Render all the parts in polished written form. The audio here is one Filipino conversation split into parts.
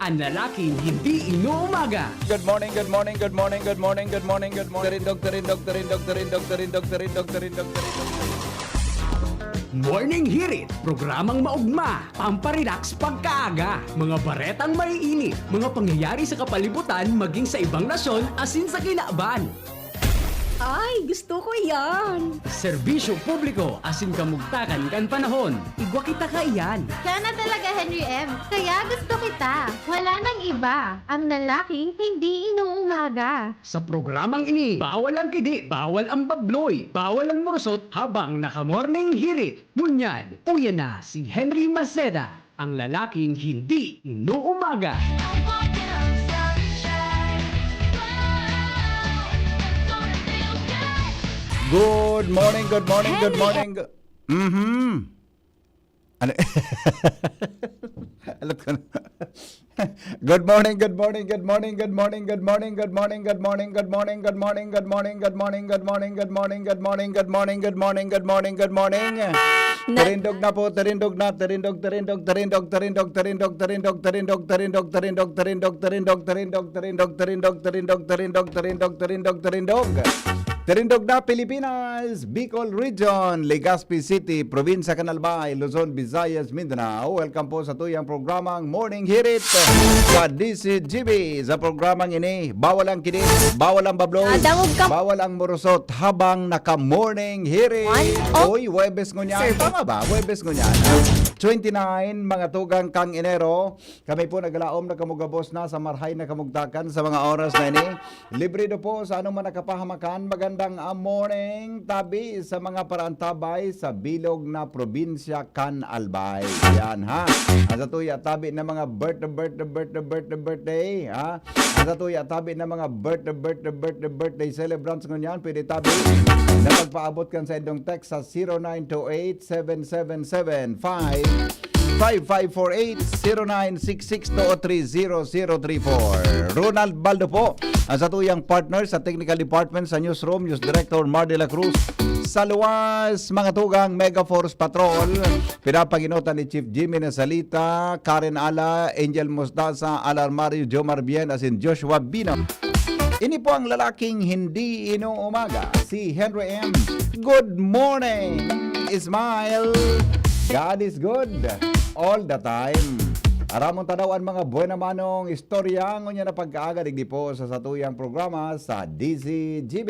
ang lalaking hindi inuumaga. Good morning, good morning, good morning, good morning, good morning, good morning. Doktorin. Morning Hirit, programang maugma, pamparelax pagkaaga, mga baretang maiinit, mga pangyayari sa kapalibutan maging sa ibang nasyon asin sa kinaaban. Ay, gusto ko yan. Serbisyo publiko asin kamugtakan kan panahon. Igwa kita ka yan. Siya na talaga, Henry M. Kaya gusto kita. Wala nang iba. Ang lalaki hindi inuumaga. Sa programang ini, bawal ang kidi, bawal ang babloy, bawal ang morsot habang naka-morning hirit. Bunyan, uyan na si Henry Maceda, ang lalaking hindi inuumaga. Good morning, good morning, good morning. Ano? Alam ko na. Good morning, good morning, good morning, good morning, good morning, good morning, good morning, good morning, good morning, good morning, good morning, good morning, good morning, good morning, good morning, good morning, good morning, good morning. Terindog na po, terindog na, terindog. Terindog na Pilipinas, Bicol Region, Legazpi City, Probinsya Canalbay, Luzon, Visayas, Mindanao. Welcome po sa tuyang programang Morning Hirit sa DCGB. Sa programang ini, bawal ang kinis, bawal ang babloy, bawal ang murusot habang naka-Morning Hirit. Oy, Webes ngunyan. Tama ba? Webes ngunyan. 29 mga tugang kang Enero. Kami po naglaom na kamugabos na sa marhay na kamugtakan sa mga oras na ini. Libre do po sa anong manakapahamakan. Magandang morning tabi sa mga parantabay sa bilog na probinsya kan Albay. Yan ha. Ang tuya tabi na mga birthday ha. Ang tuya tabi na mga birthday celebrants ngunyan. Pwede tabi na magpaabot kan sa indong text sa 0928-777-5548 0966-203-0034. Ronald Baldo po ang sa tuyang partner sa Technical Department sa Newsroom, News Director Mar de la Cruz. Sa luwas, mga tugang Mega Force Patrol, pinapaginutan ni Chief Jimmy Nasalita, Karen Ala, Angel Mostaza, Alarmario, Jomar Bien, as in Joshua Bino. Ini po ang lalaking hindi inuumaga, si Henry M. Good morning, Ismail. God is good all the time. Aramon tanawan mga buena manong istorya ngunyan na pagkaaga digdi po sa satuyang programa sa DCGB.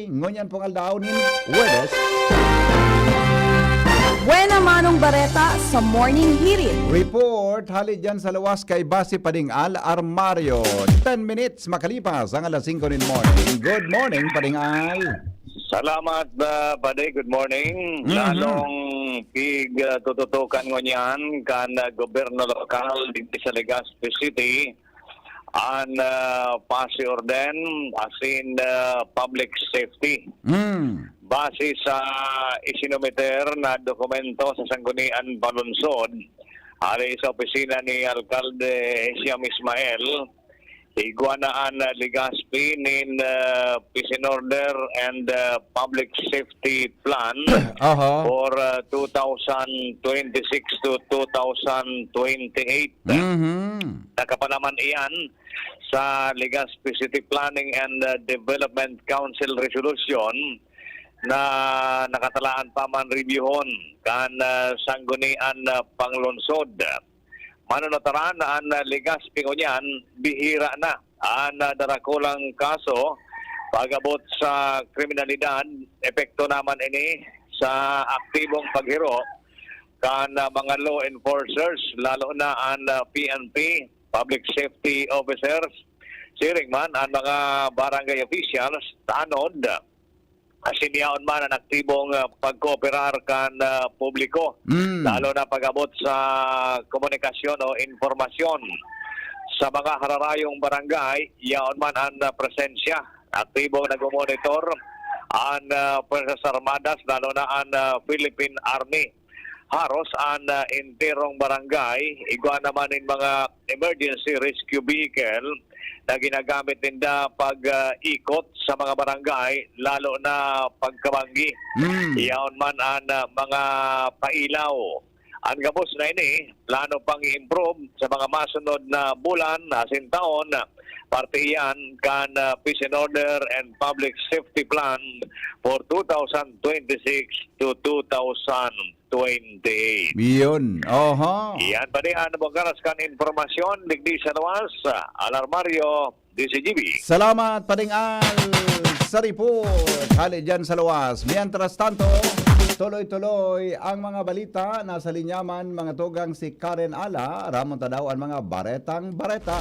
Ngunyan pong aldaw ni Webes. Buena manong bareta sa Morning Hirit. Report halid dyan sa luwas kay Basi Padingal Armario. 10 minutes makalipas ang alas 5 in morning. Good morning Padingal. Salamat, Paday. Good morning. Lalong tututukan ngunyan kan gobyerno lokal dito sa Legazpi City ang pasi orden asin public safety. Base sa isinomiter na dokumento sa Sanggunian Balunsod, ali sa opisina ni Alcalde Siam Ismael, Iguanaan Legazpi nin Peace and Order and Public Safety Plan for 2026 to 2028. Nakapanaman iyan sa Legazpi City Planning and Development Council Resolution na nakatalaan pa man reviewon kan Sanggunian Panglungsod. Manunataran na ang Legazpi ngunyan, bihira na ang darakulang kaso pag-abot sa kriminalidad. Epekto naman ini sa aktibong paghiro kan mga law enforcers, lalo na ang PNP, Public Safety Officers, siring man ang mga barangay officials, tanod, asinyaon man ang aktibong pagkooperar kan publiko, lalo na pag-abot sa komunikasyon o informasyon sa mga hararayong barangay. Yaon man ang presensya, aktibong nag-monitor ang Puwersas Armadas, lalo na ang Philippine Army. Haros ang interong barangay, igwa naman ng mga emergency rescue vehicle na ginagamit nila pag-ikot sa mga barangay, lalo na pagkabanggi. Iyaon man ang mga pailaw Ang gabos na ini, plano pang i-improve sa mga masunod na bulan, asin taon, parte iyan kan Peace and Order and Public Safety Plan for 2026 to 2028. Yun. Oho. Iyan pa rin ang magaras kan informasyon, digdi sa lawas, Alarmario, DCGB. Salamat Pading-al sa report. Hali dyan sa luwas. Mientras tanto, tuloy-tuloy ang mga balita. Nasa linyaman mga tugang si Karen Ala. Ramonta daw ang mga baretang bareta.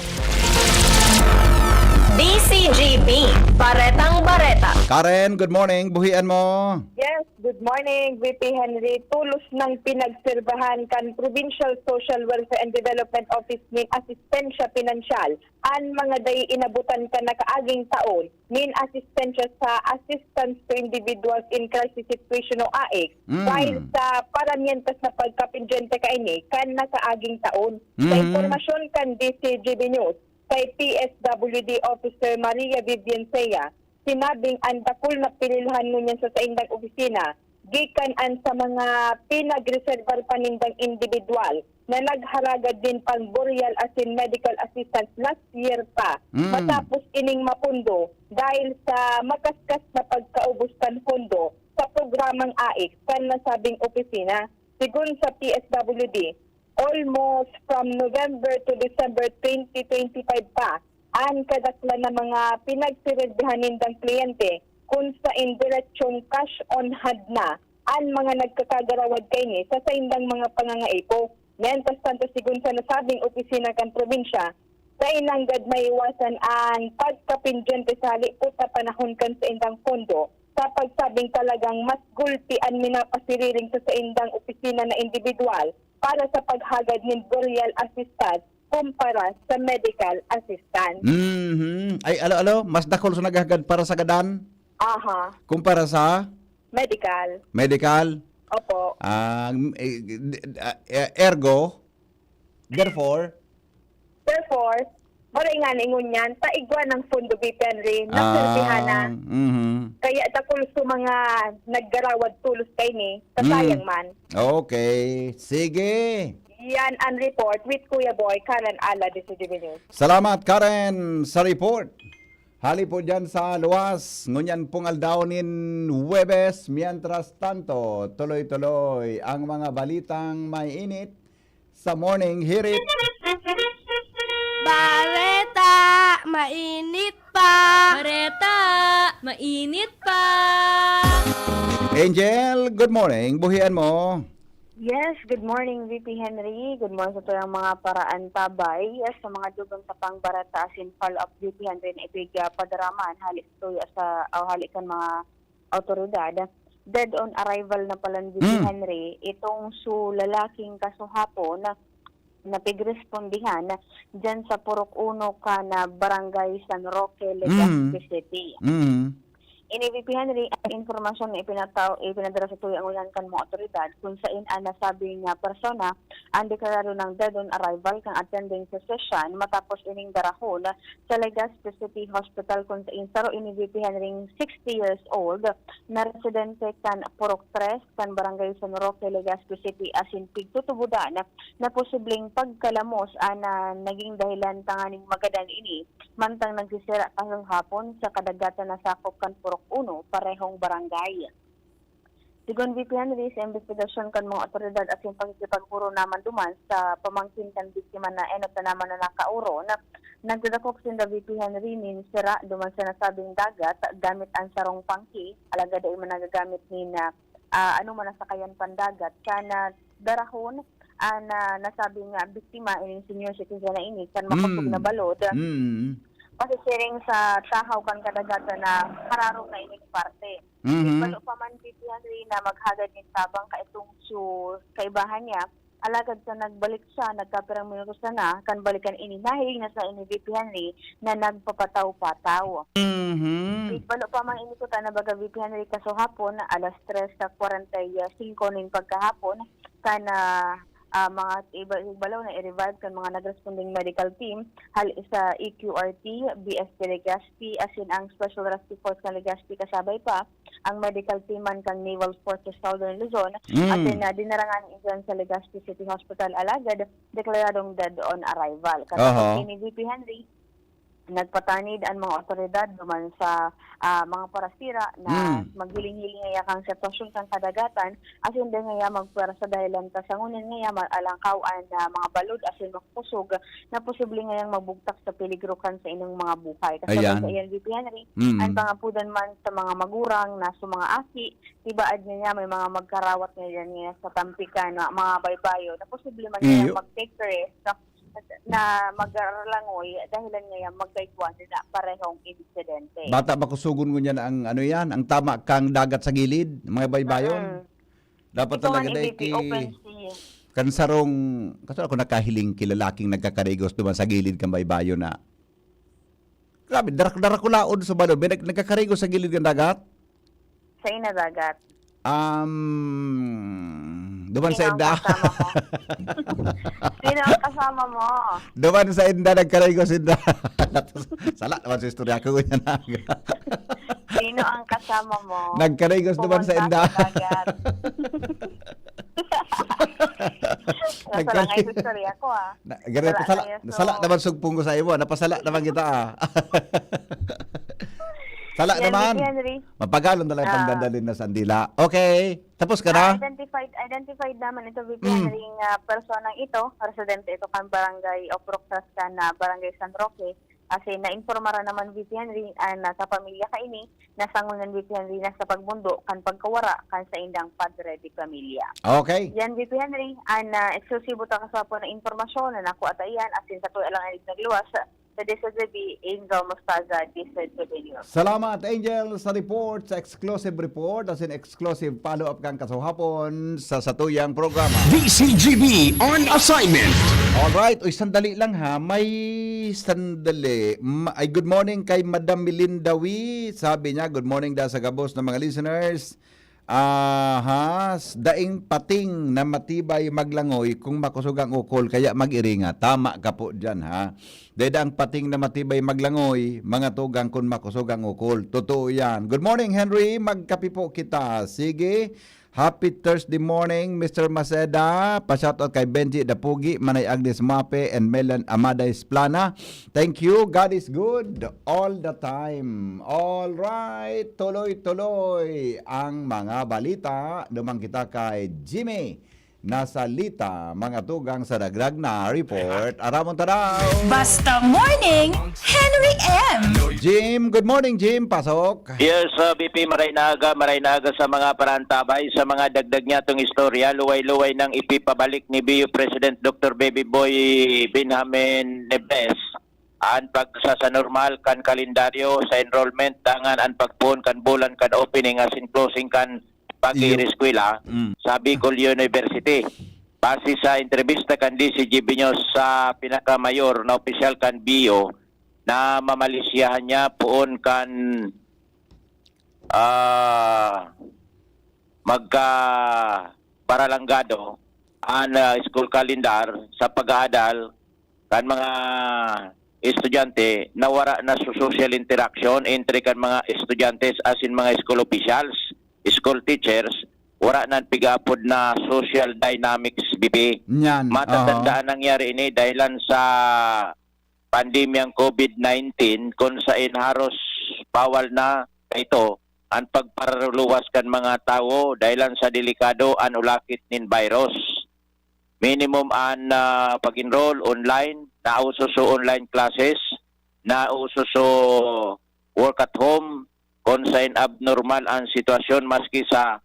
DCGB, Baretang Bareta. Karen, good morning. Buhian mo. Yes, good morning, VP Henry. Tulos ng pinagserbahan kan Provincial Social Welfare and Development Office nin asistensya pinansyal an mga day inabutan ka na kaaging taon nin asistensya sa assistance to individuals in crisis situation o AIC dahil sa paramientas na pagkapindyente kaini kan nakaaging taon. Sa impormasyon kan DCGB News, kay PSWD Officer Maria Vivian Sea, sinabing ang dakul na pinilhan ngunyan sa saindang opisina, gikan an sa mga pinag-reservar panindang individual na nagharagad din pang burial as in medical assistance last year pa, matapos ining mapundo dahil sa makaskas na pagkaubos kan pondo sa programang AIC kan nasabing opisina. Sigun sa PSWD, almost from November to December 2025 pa, ang kadakla na mga pinagsiredahan nindang kliyente kung sa indiretsyon cash on hand na ang mga nagkakagarawad kay sa saindang mga pangangaipo. Mientras tanto, sigun sa nasabing opisina kan probinsya, sa inanggad maiwasan ang pagkapindyente sa halipot na panahon kan sa indang pondo sa pagsabing talagang mas gulpi ang minapasiriring sa saindang opisina na individual para sa paghagad ng burial assistance kumpara sa medical assistance. Ay, alo, mas dakol sa naghagad para sa gadan Aha, kumpara sa medical. medical. Opo. Ergo, therefore, maray nga ningon yan, taigwa ng Fundo VP Henry, naserbihan na. Kaya takul sa mga naggarawad tulos kay ni, kasayang man. Okay, sige. Yan ang report with Kuya Boy, Karen Ala, DCGB News. Salamat Karen sa report. Hali po dyan sa luwas. Ngunyan pong aldawnin Huwebes. Mientras tanto, tuloy-tuloy ang mga balitang may init sa Morning Hirit. Bareta, mainit pa. Bareta, mainit pa. Angel, good morning. Buhian mo. Yes, good morning VP Henry. Good morning sa tuyang mga paraan tabay. Yes, sa mga dugang sa pangbarata asin follow-up VP Henry na ipigya padaraman halis tuya sa halikan mga autoridad. Dead on arrival na pala VP Henry itong lalaking kasuhapo na napigrespondihan dyan sa Purok 1 ka na Barangay San Roque, Legazpi City. Ini VP Henry, ang informasyon na ipinadala sa tuyang ulan kan mga otoridad kung saan ang nasabing persona ang deklarado ng dead on arrival kang attending physician matapos ining darahon sa Legazpi City Hospital kung saan saro ini VP Henry 60 years old na residente kan Purok 3 kan Barangay San Roque, Legazpi City asin pigtutubudan na posibleng pagkalamos na naging dahilan tanganing magadan ini mantang nagsisira kasang hapon sa kadagatan na sakop kan Purok 1, parehong barangay. Sigon VP Henry, sa investigasyon kan mga otoridad at yung pagkikipagpuro naman duman sa pamangkin kan biktima na enot na naman na nakauro na nagdadakop sin VP Henry nin sira duman sa nasabing dagat gamit ang sarong pangki alaga dahi man nagagamit ni na ano man nasakayan pandagat kana darahon na nasabing biktima ining senior citizen na ini kan makapag na balod. Pasisiring sa tahaw kan kadagatan na hararo na ining parte. Balo pa man VP Henry na maghagad ni tabang kaitong kaibahan niya, alagad sa nagbalik siya, nagkapirang minutos na kan balikan ini, nahiling na sa ini VP Henry na nagpapataw-pataw. Balo pa man ini ko na baga VP Henry kaso hapon, alas 3:45 ning pagkahapon, kana mga ibalaw na i-revive kan mga nag-responding medical team hal sa EQRT, BSP Legazpi, asin ang Special Rescue Force kan Legazpi kasabay pa ang medical team man kang Naval Forces Southern Luzon asin dinarangan iyan sa Legazpi City Hospital alagad deklaradong dead on arrival. Katapos ni VP Henry nagpatanid ang mga otoridad duman sa mga parasira na maghiling-hiling ngaya kang sitwasyon kang kadagatan asin din ngaya magpara sa dahilan ta sangunin ngaya alangkawan na mga balod asin magpusog na posible ngayang magbugtak sa peligro kan sa inyong mga buhay. Kasabay sa iyan VP Henry, ang pangapudan man sa mga magurang na sa mga aki, tibaad niya may mga magkarawat ngayon ngaya sa tampikan na mga baybayo na posible man ngayang mag-take risk na mag-aralangoy dahilan ngayon magkaikuan na parehong insidente. Bata makusugon mo niyan ang ano yan, ang tama kang dagat sa gilid, mga baybayon. Dapat Ito talaga ang na EVP open sea. kansarong, kasi ako nakahiling kilalaking nagkakarigos duman sa gilid kang baybayon na. Grabe, darakulaod sa balon. May nagkakarigos sa gilid ng dagat? Sa inadagat. Duman sa Sino ang Inda. kasama mo? Sino ang kasama mo? Duman sa Inda, nagkarigos Inda. Sala naman sa istorya ko niya na. Sino ang kasama mo? Nagkarigos duman sa Inda. dagat. Nasa lang ay istorya ko Ganito, sala naman sugpong ko sa iyo. Napasala naman kita Sala Yan, naman. Henry. Mapagalon na lang pagdadalin na sandila. Okay. Tapos ka na? Identified naman ito, VP Henry, personang ito, residente ito kan barangay of Roxas kan barangay San Roque. Kasi nainformara naman VP Henry na sa pamilya kaini, nasangunan VP Henry na sa pagbundo kan pagkawara kan sa indang padre di pamilya. Okay. Yan VP Henry, eksklusibo ta kasapo na informasyon na naku atayan asin sa tuwa lang ay nagluwas sa DSWB Angel Mostaza DSWB News. Salamat Angel sa report, sa exclusive report, as in exclusive follow-up kang kasahapon sa satuyang programa. DCGB on assignment. Alright, uy, sandali lang ha. May sandali. Ay, good morning kay Madam Melinda Wee. Sabi niya, good morning daw sa gabos ng mga listeners. Daing pating na matibay maglangoy kung makusugang ukol, kaya mag-iringa. Tama ka po dyan ha. Daing pating na matibay maglangoy, mga tugang kung makusugang ukol. Totoo yan. Good morning Henry, magkapi po kita. Sige. Happy Thursday morning, Mr. Maceda. Pa-shoutout kay Benji Dapugi, Manay Agnes Mape, and Melan Amaday Splana. Thank you. God is good all the time. All right. Tuloy-tuloy ang mga balita. Dumang kita kay Jimmy Nasalita, mga tugang sa dagdag na report. Aramon taraw. Basta Morning, Henry M. Jim, good morning Jim. Pasok. Yes, BP Maraynaga sa mga parantabay, sa mga dagdag niya itong istorya, luway-luway ng ipipabalik ni BU President Dr. Baby Boy Benjamin Nebes ang pagsa normal kan kalendaryo sa enrollment, dangan ang pagpuon kan bulan kan opening as in closing kan pag-iriskwela sa Bicol University. Base sa entrevista kan DCGB News sa pinakamayor na opisyal kan BIO, na mamalisyahan niya poon kan magka paralanggado ang school calendar sa pag-aadal kan mga estudyante na wala na social interaction entre kan mga estudyante as in mga school officials, school teachers, wala na pigapod na social dynamics, BP. Yan. Matatandaan nangyari ini dahilan sa pandemyang COVID-19 kung saan haros bawal na ito ang pagparuluwas kan mga tao dahilan sa delikado an ulakit nin virus. Minimum an pag-enroll online, nauso so online classes, nauso so work at home, kung saan abnormal ang sitwasyon maski sa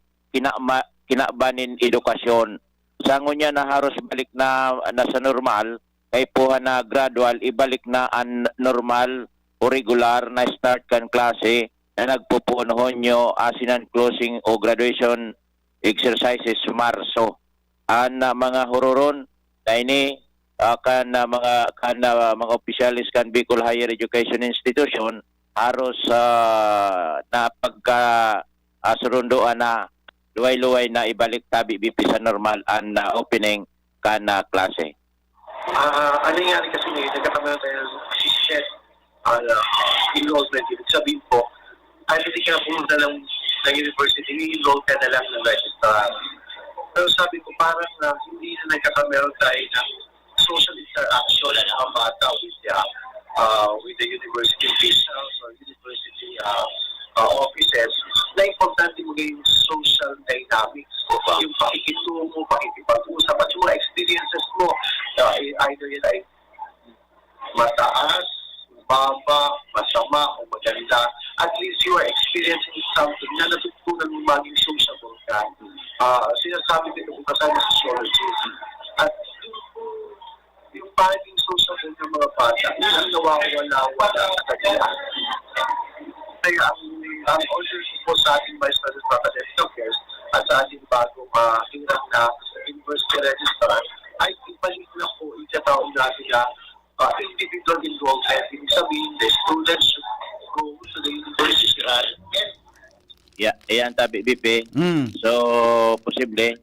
kinabanin edukasyon. Sangon niya na haros balik na sa normal, kay puha na gradual, ibalik na ang normal o regular na start kan klase na nagpupunhon nyo asinan closing o graduation exercises Marso. Ang mga hururon na ini mga opisyalis kan Bicol Higher Education Institution haros na surundoan na luway-luway na ibalik tabi BP sa normal ang opening kana klase? Ano nangyari kasi ngayon, nagkakamera tayo ng shed enrollment. Ibig sabihin po, ay hindi ka na pumunta ng university, i-enroll ka na lang ng registrar. Pero sabi ko, parang hindi na nagkakamera tayo ng social interaction ng mga bata with the university officials or university offices, na importante mo yung social dynamics, yung pakikitungo, pakikipag-usap, at yung mga experiences mo, either yun ay mataas, baba, masama, o maganda, at least you are experiencing something na natutunan mo maging sociable ka. Sinasabi ko kung kasama sa sociology, at yung pagiging sociable ng mga bata, yun ang nawawala sa kanila. Kaya ang order po sa ating Vice President of Academic Affairs at sa ating bagong hirap na University Registrar ay ibalik na po itataon natin na individual enrollment. Ibig sabihin, the students should go to the university and Yan tabi, BP. So, posible,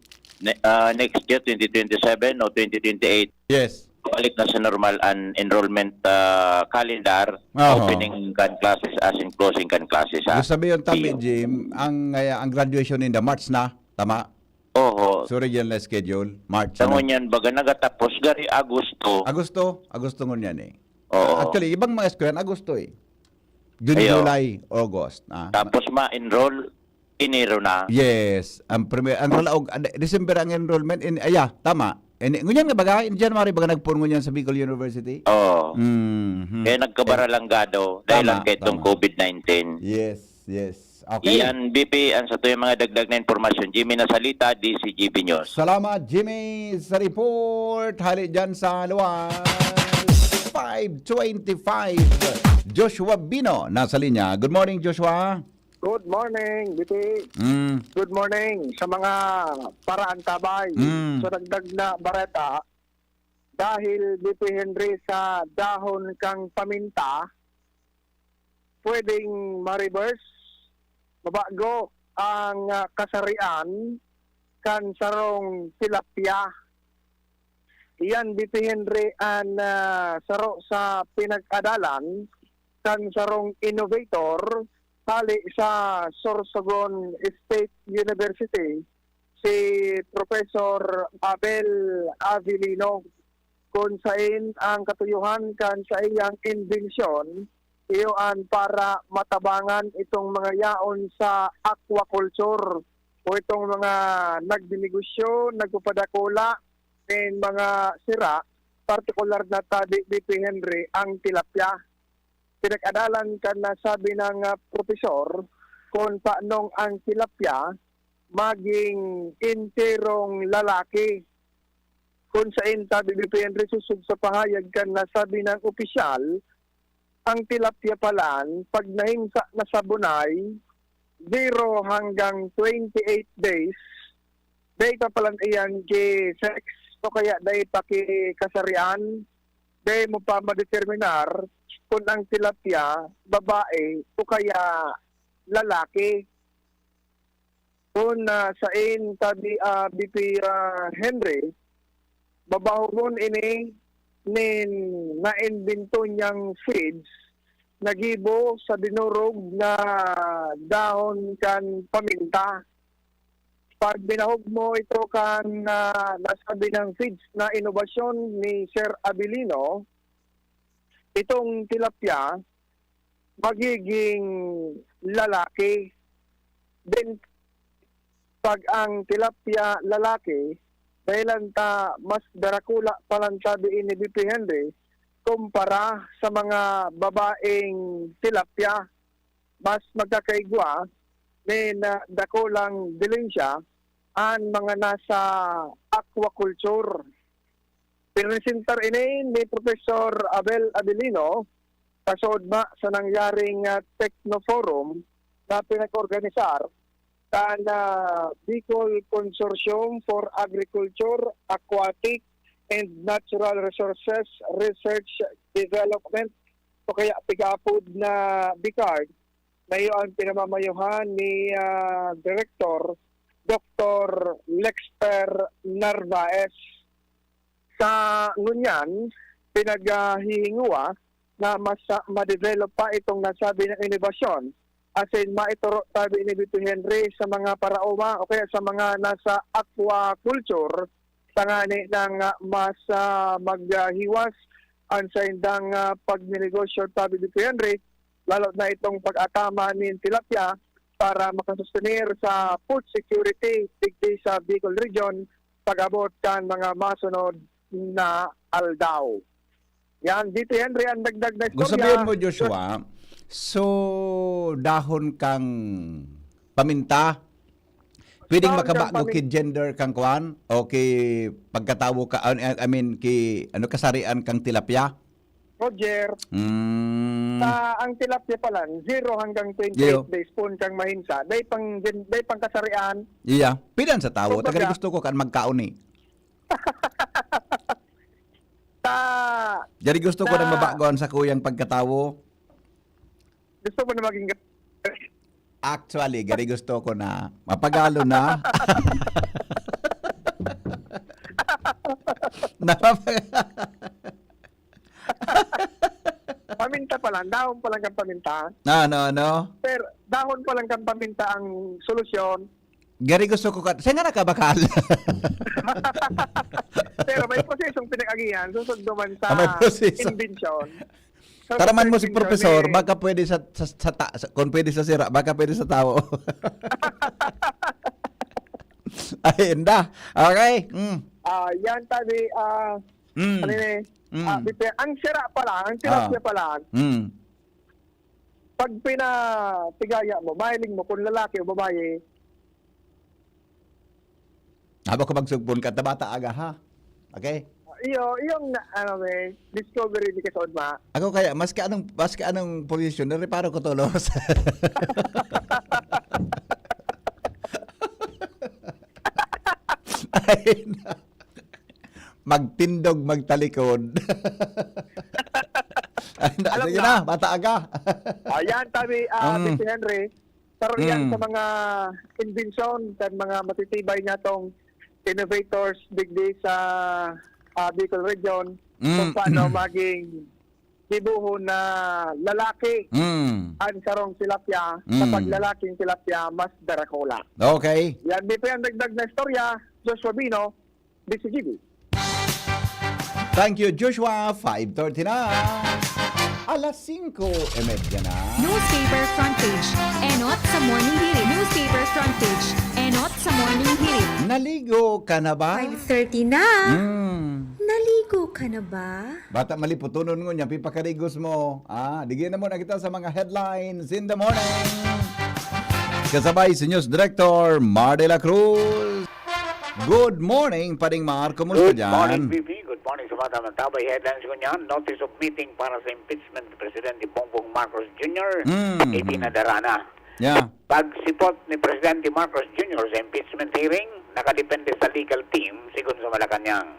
next year, 2027 o 2028, Yes. balik na sa normal enrollment calendar, Oho. opening kan classes as in closing kan classes. Gusto sabi yung Tami, Jim, ang graduation in the March na, tama? Oo. So, regional schedule, March. Sa ngunyan, baga nagatapos gari Agosto. Agosto ngun yan eh. Oo. Actually, ibang mga eskwelahan, Agosto eh. June, Ayo. July, August. Tapos ma-enroll, Enero na. Yes. Ang December ang enrollment. Tama. Ngunyan nga baga, in January baga nagpun ngunyan sa Bicol University? Oo. Mhm. Kaya nagkabaralanggado dahil lang kay itong tama. COVID-19. Yes. Okay. Iyan, BP, ang sa tuyo mga dagdag na informasyon. Jimmy Nasalita, DCGP News. Salamat, Jimmy, sa report. Hali dyan sa luwas. 5:25. Joshua Bino, nasa linya. Good morning, Joshua. Good morning, BP. Good morning sa mga paraan tabay. So dagdag na bareta, dahil BP Henry sa dahon kang paminta, pwedeng ma-reverse, mabago ang kasarian kan sarong tilapia. Iyan BP Henry ang saro sa pinag-adalan kan sarong innovator tali sa Sorsogon State University, si Professor Abel Avilino, kung saan ang katuyuhan kan sa iyang inbensyon iyon para matabangan itong mga yaon sa aquaculture o itong mga nagdinegosyo, nagpapadakula ng mga sira, partikular na tabi BP Henry ang tilapia. Pinag-adalan ka na sabi ng profesor kung paanong ang tilapia maging interong lalaki. Kung sa inta, BP Henry susug sa pahayag ka na sabi ng opisyal, ang tilapia palan, pag nahimsa na sa bunay, 0 hanggang 28 days, day pa palan iyan ki sex, o kaya day pa ki kasarian, day mo pa madeterminar kung ang tilapia, babae, o kaya lalaki. Kung sa in tabi BP Henry, babahon ini nin na-invento niyang feeds nagibo sa dinurog na dahon kan paminta. Pag binahog mo ito kan nasabi ng feeds na inobasyon ni Sir Abilino, itong tilapia magiging lalaki. Then pag ang tilapia lalaki, dahilan ta mas darakula palang sabi ni BP Henry kumpara sa mga babaeng tilapia, mas magkakaigwa ni dakulang dilensya ang mga nasa aquaculture. Pinresentar ini ni Professor Abel Adelino kasod ba sa nangyaring Technoforum na pinag-organisar kan Bicol Consortium for Agriculture, Aquatic, and Natural Resources Research Development o kaya pigapod na BICARD na iyon pinamamayuhan ni Director Dr. Lexper Narvaez. sa ngunyan, pinaghihinguwa na mas ma-develop pa itong nasabi ng inobasyon. As in, maituro sabi ni VP Henry sa mga paraoma o kaya sa mga nasa aquaculture sa ngani ng mas maghiwas ang sa indang pagninegosyo sabi ni VP Henry, lalo na itong pag-atama ni tilapia para makasustenir sa food security digdi sa Bicol Region pag-abot kan mga masunod na aldaw. Yan, dito Henry, ang dagdag na istorya. Kung sabihin mo, Joshua, so dahon kang paminta, pwedeng Dahon makaba kang mo kay gender kang kuan o kay pagkatawo ka, I mean, kay kasarian kang tilapia? Roger, ang tilapia pala, 0 hanggang 28 Yo. days po kang mahinsa. Day pang kasarian. Iya, pidan sa tawo. So, Tagad baga- gusto ko kan magkaon ni. Jadi gusto ko na mabagon sa kuyang pagkatawo. Gusto mo na maging Actually, gari gusto ko na mapagalo na. paminta pa lang, dahon pa lang kang paminta. No. Pero dahon pa lang kang paminta ang solusyon. Gari gusto ko ka. Saan nga nakabakal? Pero may prosesong pinag-agihan, susod naman sa May proseso. invention. So, Taraman mo si invention, professor, eh, baka pwede kung pwede sa sira, baka pwede sa tao. Ay, hindi. Okay. yan tabi, ano yun ang sira pa lang, ang tilapia pa lang, pag pinatigaya mo, mahiling mo kung lalaki o babae, Habang ko magsugpon ka, tabata aga ha. Okay? yung discovery ni Kasod Ma. Ako kaya, mas ka anong position, nareparo ko tulos. Ay, na. Magtindog, magtalikod. Ay, na, Alam sige na. na, bata aga. Ayan, tabi, Mr. Henry, pero yan sa mga invention at mga matitibay nga tong innovators digdi sa Bicol Region kung paano maging dibuho na lalaki ang sarong tilapia kapag lalaking tilapia mas darakula. Okay. Yan, dito yung dagdag na istorya, Joshua Bino, BCGB. Thank you, Joshua. 5:30 na. Alas 5:30 na. Newspaper front page. Enot sa morning hirit. Newspaper front page. Enot sa morning hirit. Naligo ka na ba? 5:30 na. Naligo ka na ba? Bata maliputunon ngo niya, pipakarigos mo. Digyan na muna kita sa mga headlines in the morning. Kasabay si News Director Mar de la Cruz. Good morning, Paring Mar. Kumusta Good dyan? morning, VP. Good morning sa mga tamang-tabay. Headlines ko niyan. Notice of meeting para sa impeachment ni Presidente Bongbong Marcos Jr. Ipinadara na. Yeah. Pagsipot ni Presidente Marcos Jr. sa impeachment hearing, nakadepende sa legal team, sigun sa Malacanang.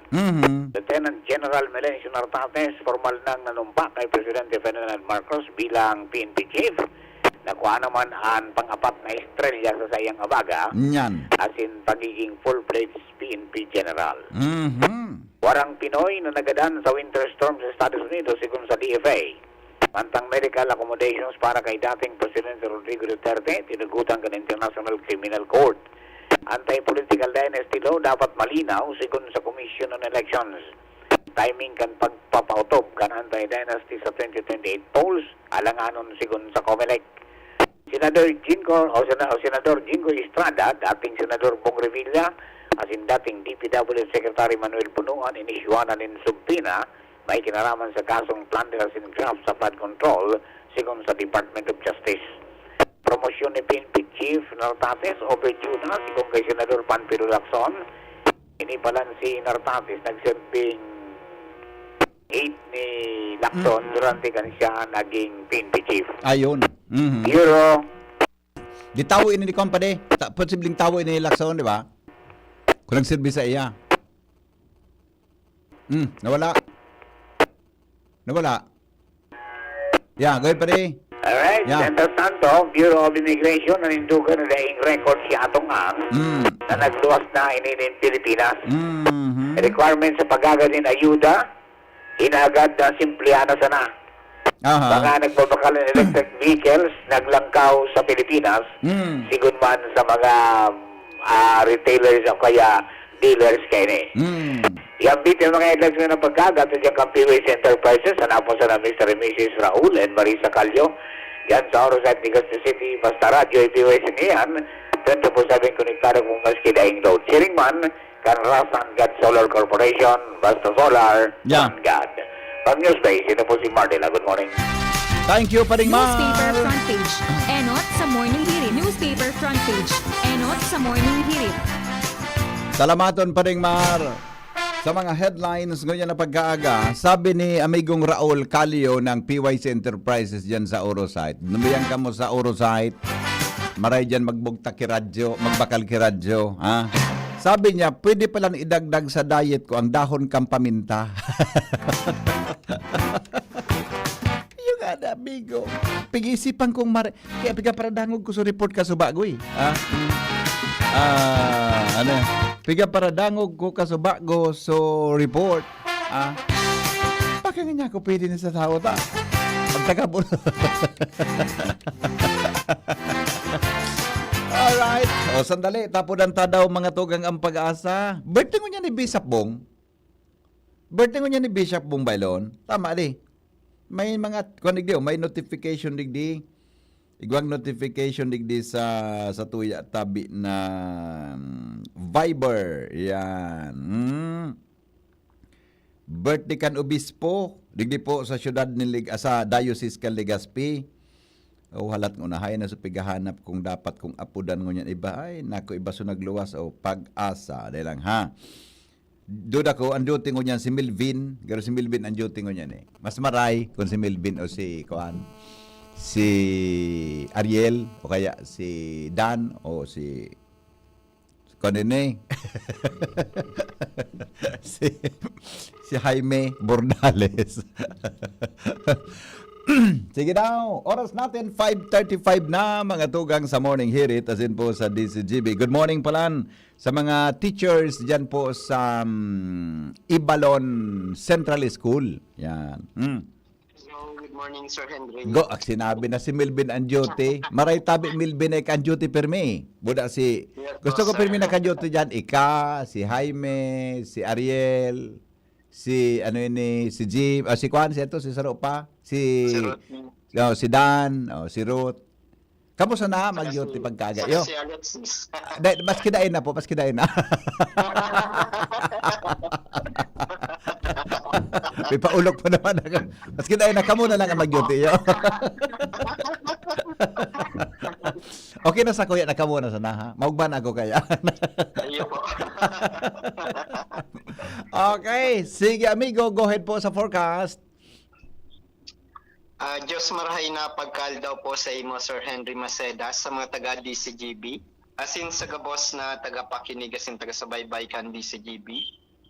Lieutenant General Melencio Nartates, formal nang nanumpa kay Presidente Ferdinand Marcos bilang PNP Chief. Nakuha naman ang pang-apat na estrella sa sayang abaga, Yan. as in pagiging full-fledged PNP General. Warang Pinoy na nagadan sa winter storm sa Estados Unidos sigun sa DFA. Mantang medical accommodations para kay dating Presidente Rodrigo Duterte, tinugutan ka ng International Criminal Court. Anti-political dynasty law dapat malinaw sigun sa Commission on Elections. Timing kan pagpapautob kan anti-dynasty sa 2028 polls, alanganon sigun sa COMELEC. Senador Jingo Estrada, dating Senador Bong Revilla, as in dating DPWH Secretary Manuel Punuan, inisyuanan ng subpoena, may kinalaman sa kasong plunderers and graft sa flood control, sigon sa Department of Justice. Promosyon ni PNP Chief Nartates, overdue na, sigon kay Senador Panfilo Lacson. Inipalan si Nartates, nagsirbing aide ni Lacson durante kan siya naging PNP Chief. Ayun. Bureau. Di tawo ini ni company. Posibleng tawo ini ni Lacson, di ba? Kung nagsilbi sa iya. Nawala. Yeah, go ahead, pare. Alright, Yeah. Mientras tanto, Bureau of Immigration nanindugan na daing record si Atongan na nagluwas na ininin Pilipinas. Requirement sa pagagaling ayuda, inagad na simplihana sana. Mga nagbabakal ng electric vehicles, naglangkaw sa Pilipinas, sigun man sa mga retailers o kaya dealers kayo ni. Yang bitin mga election ng pagkagat sa diyang Campiways Enterprises, hanapon sa na Mr. and Mrs. Raul and Marisa Calio, yan sa Orosite, Legazpi City, basta radyo, ipiways niyan, 24/7 konektado kung maski daing load. Sharing man, kan Rasan God Solar Corporation, basta solar, One God. Pag News Base, ito po si Mardela. Good morning. Thank you, Paring Mar. Newspaper front page. Enot sa morning hirit. Newspaper front page. Enot sa morning hirit. Salamaton, Paring Mar. Sa mga headlines ngayon na pagkaaga, sabi ni amigong Raul Calio ng PYC Enterprises dyan sa Orosite. Numiyan ka mo sa Orosite, maray dyan magbugta ki radyo, magbakal ki radyo. Ha? Sabi niya, pwede palang idagdag sa diet ko ang dahon kang paminta. Yung ada, amigo. Pag-isipan kong kaya pigaparadangog ko sa report ka sa bagoy. Ha? Ano? Pigaparadangog ko ka sa bago so report. Baka nga niya ako pwede na sa tao ta. Magtaga po. Alright. O, sandali. Tapudan ta daw mga tugang ang pag-asa. Birthday ko niya ni Bishop Bong. Birthday ko niya ni Bishop Bong Bailon. Tama di. May mga, may notification digdi. Igwang notification digdi sa tuya tabi na Viber. Yan. Birthday kan obispo. Digdi po sa syudad ni sa Diocese kan Legazpi. O halat ng unahay na sa pigahanap kung dapat kung apudan ng yan iba. Ay, nako iba so nagluwas o pag-asa. Dahil lang ha. Duda ko, ang duty ko niyan si Milvin. Pero si Milvin ang duty ko niyan eh. Mas maray kung si Milvin o si Koan. Si Ariel o kaya si Dan o si Konene. si Jaime Bordales. Sige daw, oras natin 5:35 na mga tugang sa Morning Hirit as in po sa DCGB. Good morning palan sa mga teachers diyan po sa Ibalon Central School. Yan. Good morning, Sir Henry. Go, sinabi na si Milvin ang duty. Maray tabi Milvin ay kan duty permi. Buda si gusto ko permi na kan duty diyan ika, si Jaime, si Ariel, si si Jim, si Juan, si Saro pa, si Dan, si Ruth. Kamusta na mag-duty pagkaga? Yo. Si Alexis. Mas kidain na po, mas kidain na. May paulog pa naman. Mas kidain na, kamo na lang ang mag-duty. Yo. Okay na sa kuya, na kamo na sana ha. Maugban ako kaya. Ayun po. Okay, sige amigo, go ahead po sa forecast. Diyos marahay na pagkaldaw po sa imo, Sir Henry Maceda, sa mga taga-DCGB, asin sa gabos na taga-pakinig, asin taga-sabaybay kan DCGB.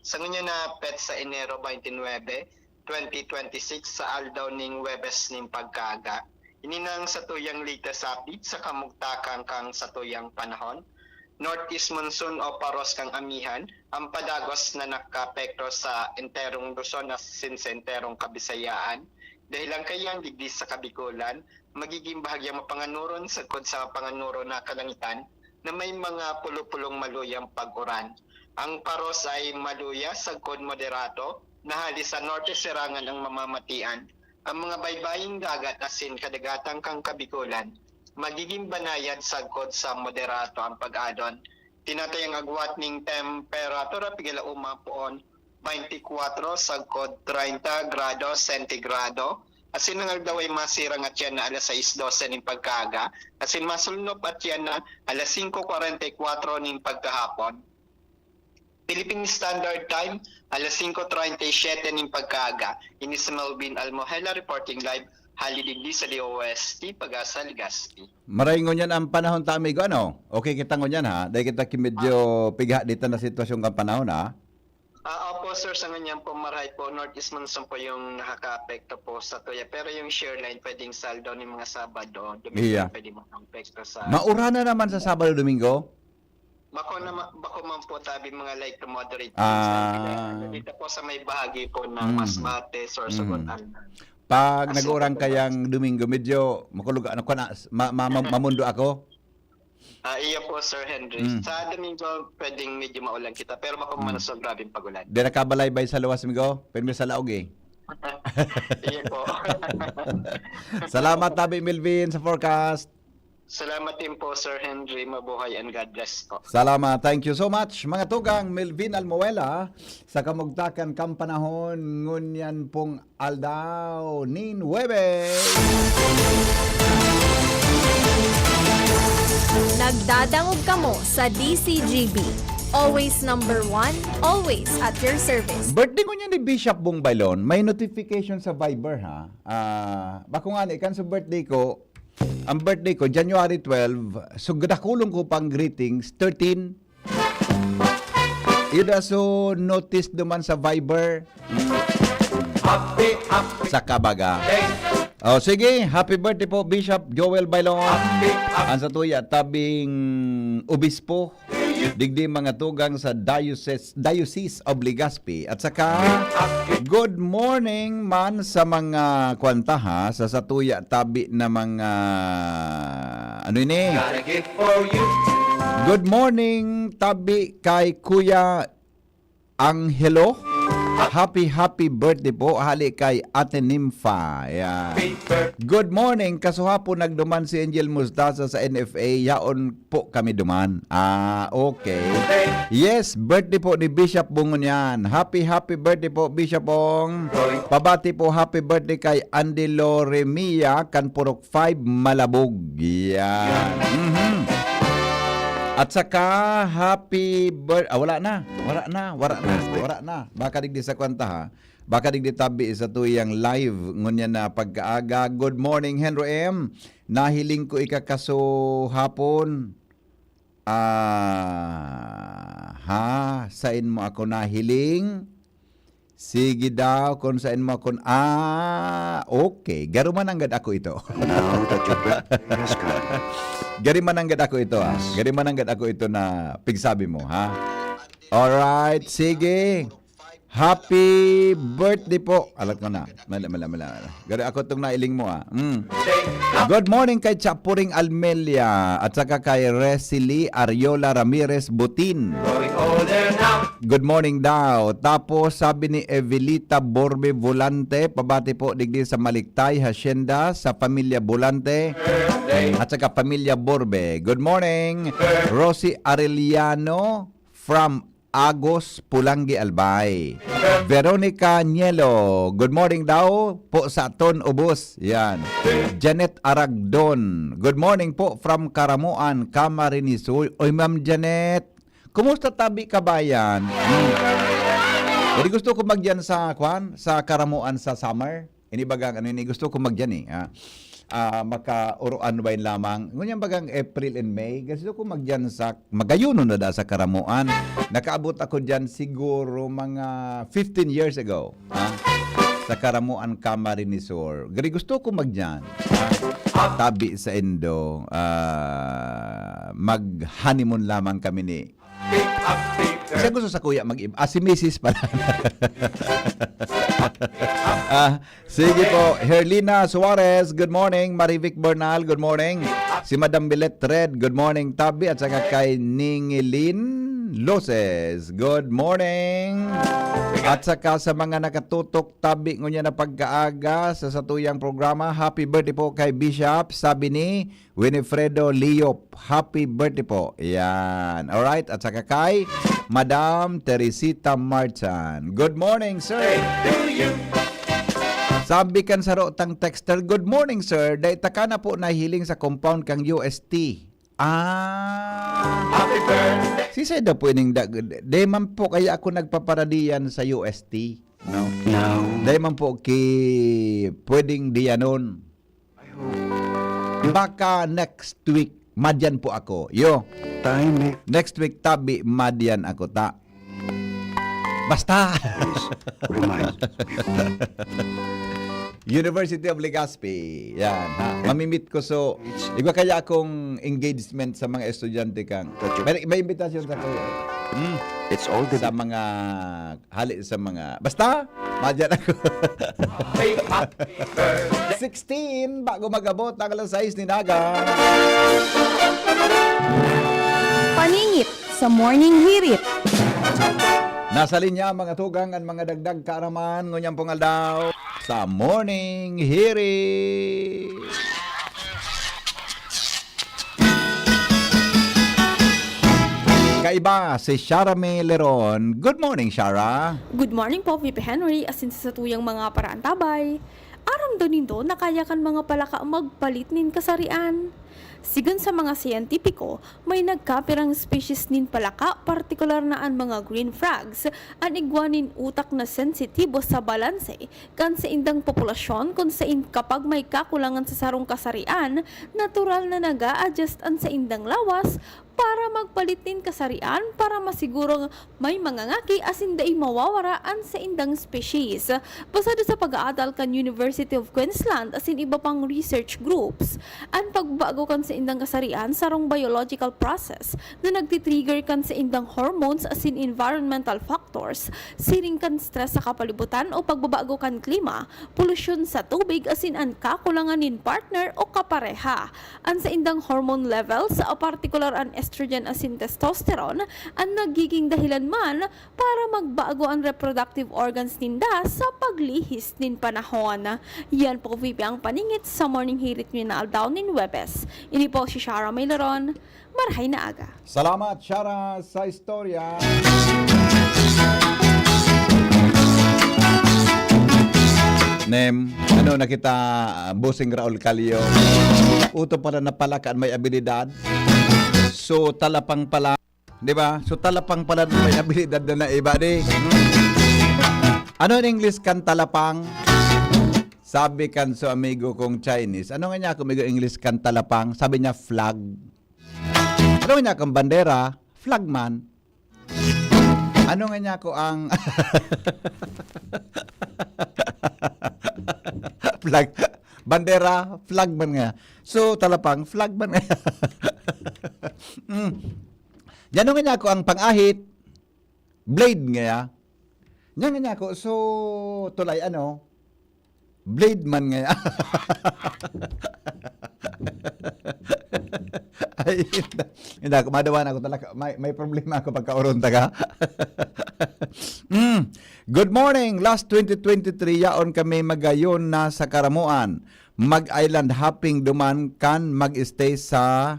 Sa ngunya na pet sa Enero 29, 2026, sa aldaw ning Webes ning pagkaga, ininang sa tuyang latest update sa kamugtakan kang sa tuyang panahon. Northeast monsoon o paros kang amihan, ang padagos na nakapekto sa enterong Luzon asin sa enterong Kabisayaan. Dahil lang kayang digdi sa Kabikulan, magiging bahagyang mapanganuron sa panganuro na kalangitan na may mga pulo-pulong maluyang pag-uran. Ang paros ay maluya sa moderato na halis sa norte serangan ang mamamatian. Ang mga baybaying dagat asin kadagatang kang Kabikulan, magiging banayad sa moderato ang pag-adon. Tinatayang agwat ning temperatura pigala umapoon 24 sagkod 30 grado sentigrado. Asin ang daw ay masirang at yan na alas 6:12 ning pagkaga. Asin masulnop at yan na alas 5:44 ning pagkahapon. Philippine Standard Time, alas 5:37 ning pagkaga. Ini si Melvin Almohela reporting live halidigdi sa DOST Pag-asa Legazpi. Maray ngon yan ang panahon ta amigo ano? Okay kita ngon yan ha. Dahil kita medyo pigha dito na sitwasyon kang panahon ha. Opo sir, sa ganyan po marahay po, Northeast Monsoon po yung nakaka-apekto po sa tuya. Pero yung share line pwedeng saldo ng mga Sabado, Domingo Iya. pwede mag-apekto sa... Maura na naman sa Sabado Domingo. Bako man po tabi mga light to moderate. Dito po sa may bahagi po ng Masbate, Sorsogon, Pag nag-urang kayang Domingo, medyo makulog, ano ko na, mamundo ako. Iya po Sir Henry. Sa Domingo pwedeng medyo maulan kita, pero bako man sa grabing pagulan. Di nakabalaybay sa luwas, amigo. Pero sa laog eh. Iya po. Salamat, Tabi Melvin, sa forecast. Salamat din po Sir Henry, mabuhay and God bless po. Salamat. Thank you so much. Mga tugang, Melvin Almuela, sa kamugtakan kampanahon, ngunyan pong aldaw ni Nueve. Nagdadangog kamo sa DCGB. Always number 1, always at your service. Birthday ko niya ni Bishop Bong Bailon. May notification sa Viber, ha? Bako nga ni, kan sa birthday ko, ang birthday ko, January 12, so gadakulong ko pang greetings, 13. Ida so notice naman sa Viber. Sa Kabaga. Oh, sige, happy birthday po, Bishop Joel Bailon. Ang sa tuya, tabing obispo. Digdi mga tugang sa Diocese of Legazpi. At saka, good morning man sa mga kwantaha sa satuya tabi na mga ano ini? Good morning tabi kay Kuya Angelo. Happy birthday po hali kay Ate Nympha. Yeah. Good morning, kasuhapon nagduman si Angel Mustaza sa NFA, yaon po kami duman. Okay. Yes, birthday po ni Bishop Bungon yan. Happy birthday po Bishop Bong. Pabati po happy birthday kay Andy Loremia, Kanpurok 5 Malabog. Yan. At saka happy birthday. Wala na. Baka digdi sa kwanta ha. Baka digdi tabi sa tuyang live ngunya na pagkaaga. Good morning Henry M. Nahiling ko ikakaso hapon. Sain mo ako nahiling? Sige daw kung saan mo ako. Okay. Garuman anggad ako ito. Now that your birthday has come. Gariman anggad ako ito ha. Gariman anggad ako ito na pigsabi mo ha. Alright, sige. Happy birthday po. Alat ko na. Mala. Gari ako itong nailing mo ha. Good morning kay Chapuring Almelia at saka kay Resili Ariola Ramirez Butin. Good morning daw. Tapos sabi ni Evelita Borbe Volante, pabati po digdi sa Maliktay, Hacienda, sa pamilya Volante at saka pamilya Borbe. Good morning. Rosie Arellano from Agos, Pulangi, Albay. Veronica Nielo, good morning daw po sa Ton Ubos. Yan. Janet Aragdon, good morning po from Karamuan, Camarines Sur. Oy, Ma'am Janet, kumusta tabi kabayan? Jadi gusto ko magyan sa sa Karamuan sa summer. Ini bagang ano ini gusto ko magyan eh. Maka-uruan ba lamang. Ngunyan bagang April and May, gusto ko magyan sa, magayuno na da sa Karamuan. Nakaabot ako dyan siguro mga 15 years ago. Sa Karamuan, Camarines Sur. Gari gusto ko magyan. Tabi sa Indo. Mag-honeymoon lamang kami ni. Kasi gusto sa kuya mag-iba. Si Mrs. pala. Sige po. Herlina Suarez, good morning. Marivic Bernal, good morning. Si Madam Bilet Red, good morning. Tabi at saka kay Ningilin Loses, good morning. At saka sa mga nakatutok tabi ngunya na pagkaaga sa satuyang programa, happy birthday po kay Bishop, sabi ni Winifredo Liop, happy birthday po. Yan. Alright, at saka kay Madam Teresita Marchan, good morning sir. Sabi kan sa rotang texter, good morning sir, day taka na po nahiling sa compound kang UST. Happy birthday. Si Seda po ining day man po kaya ako nagpaparadiyan sa UST. No. Day man po pwedeng diyanon. Baka next week madyan po ako. Next week tabi madyan ako ta. Basta. Reminds University of Legazpi. Yan, ha. Mamimit ko so iba kaya akong engagement sa mga estudyante kang. May imbitasyon sa ko. It's all the Sa mga hali sa mga basta madyan ako. 16 bago magabot ang alas 6 ni Naga. Paningit sa Morning Hirit. Nasa linya mga tugang at mga dagdag kaaraman ngunyang pungaldaw sa Morning Hirit. Kaiba si Shara May Leron. Good morning, Shara. Good morning po, VP Henry, asin sa tuyang mga paraan tabay. Aram do nindo, nakayakan mga palaka magpalit nin kasarian. Sigun sa mga siyentipiko, may nagkapirang species nin palaka, partikular na ang mga green frogs, ang igwanin utak na sensitibo sa balanse, kan sa indang populasyon kung sain kapag may kakulangan sa sarong kasarian, natural na naga-adjust ang sa indang lawas, para magpalit din kasarian para masigurong may mangangaki asin dahi mawawaraan sa indang species. Basado sa pag-aadal kan University of Queensland asin iba pang research groups, ang pagbago kan sa indang kasarian sarong biological process na nagtitrigger kan sa indang hormones asin environmental factors, siring kan stress sa kapalibutan o pagbabago kan klima, polusyon sa tubig asin ang kakulangan nin partner o kapareha. Ang sa indang hormone levels o particular ang estrogen asin testosterone ang nagiging dahilan man para magbago ang reproductive organs ninda sa paglihis nin panahon. Yan po VP ang paningit sa Morning Hirit nyo na aldaw nin Webes. Ini po si Shara May Leron. Marhay na aga. Salamat, Shara, sa istorya. Nem, ano nakita Busing Raul Calio? Uto pala na palakaan may abilidad. So talapang pala, 'di ba? So talapang pala may abilidad na iba di. Ano in English kan talapang? Sabi kan so amigo kong Chinese. Ano nga niya kung amigo English kan talapang? Sabi niya flag. Ano nga niya kung bandera? Flagman. Ano nga niya ko ang flag, bandera, flagman nga. So, talapang, flagman nga. Yan nga niya ko ang pangahit, blade nga. Yan nga niya ko, so, tulay ano, blade man nga. Ay, hindi ako, madawan ako talaga. May problema ako pagkauron taga. Good morning. Last 2023, yaon kami magayon na sa Karamuan. Mag-island hopping duman kan mag-stay sa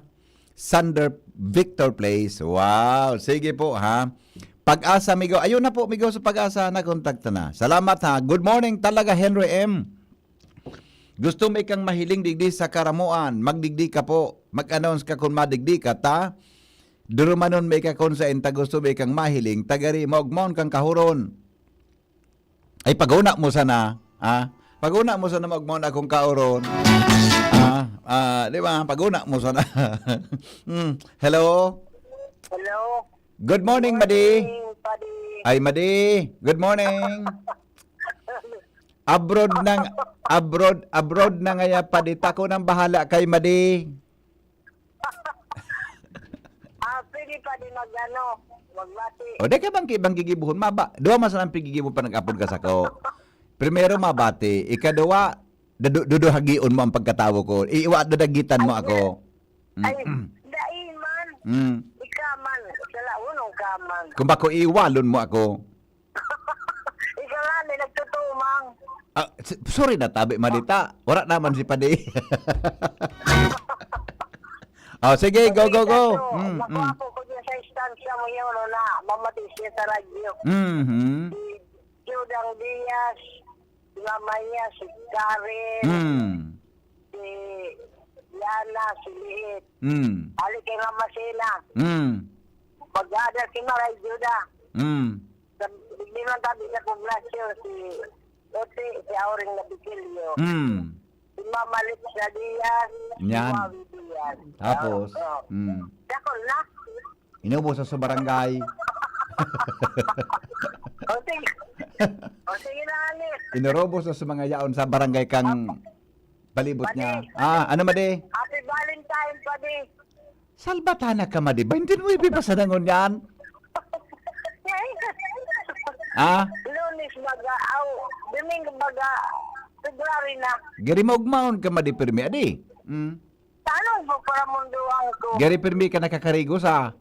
Sander Victor Place. Wow. Sige po ha. Pag-asa, migo. Ayun na po, migo sa Pag-asa. Nakontakta na. Salamat ha. Good morning talaga, Henry M. Gusto may kang mahiling digdi sa Karamuan, magdigdi ka po. Mag-announce ka kung madigdi ka, ta? Durumanon may ka kung sa enta gusto may kang mahiling, tagari, maugmon kang kahuron. Ay, pag-una mo sana, ha? Pag-una mo sana maugmon akong kauron. Di ba? Pag-una mo sana. Hello? Hello? Good morning, Madi. Ay, Madi. Good morning. Abroad na ngaya padita ko nang bahala kay Madi. Pwede pa din magbati. O de ka bang gigibuhon maba. Duwa man sa pigigibo pa nag-upload ka sa ko. Primero mabati, ikaduwa duduhagion mo ang pagkatawo ko. Iiwa dadagitan mo ako. Ay, dai man. Ikaman, sala unong kaman. Kung bako iwalon mo ako. Ikaw lang nagtutumang. Sorry na tabi Madita. Wala naman si Padi. Sige, go. Nakuha ko dyan sa istansya mo yun na mamatis niya sa radyo. Si Judang Diaz, si mama niya, si Karen, si Yana, si Liit, Ali kay Mama Sina, mag-ada si Maray Juda. Hindi man tabi sa poblasyon si Ote, si Auring Nabikilyo. Si Mama Lips na Diaz, si Yan. Wawi Diaz. Tapos, Dakol na. inubo sa barangay. O sige. O sige na, Ali. Inurobos sa mga yaon sa barangay kang palibot niya. Ano madi? Happy Valentine, buddy. Salbatana ka madi. 29 pa sa dangon yan. Lunes baga, Domingo baga, February na. Gari maugmaon ka madi pirmi adi. Tanong po para munduang ko. Gari pirmi ka nakakarigo sa.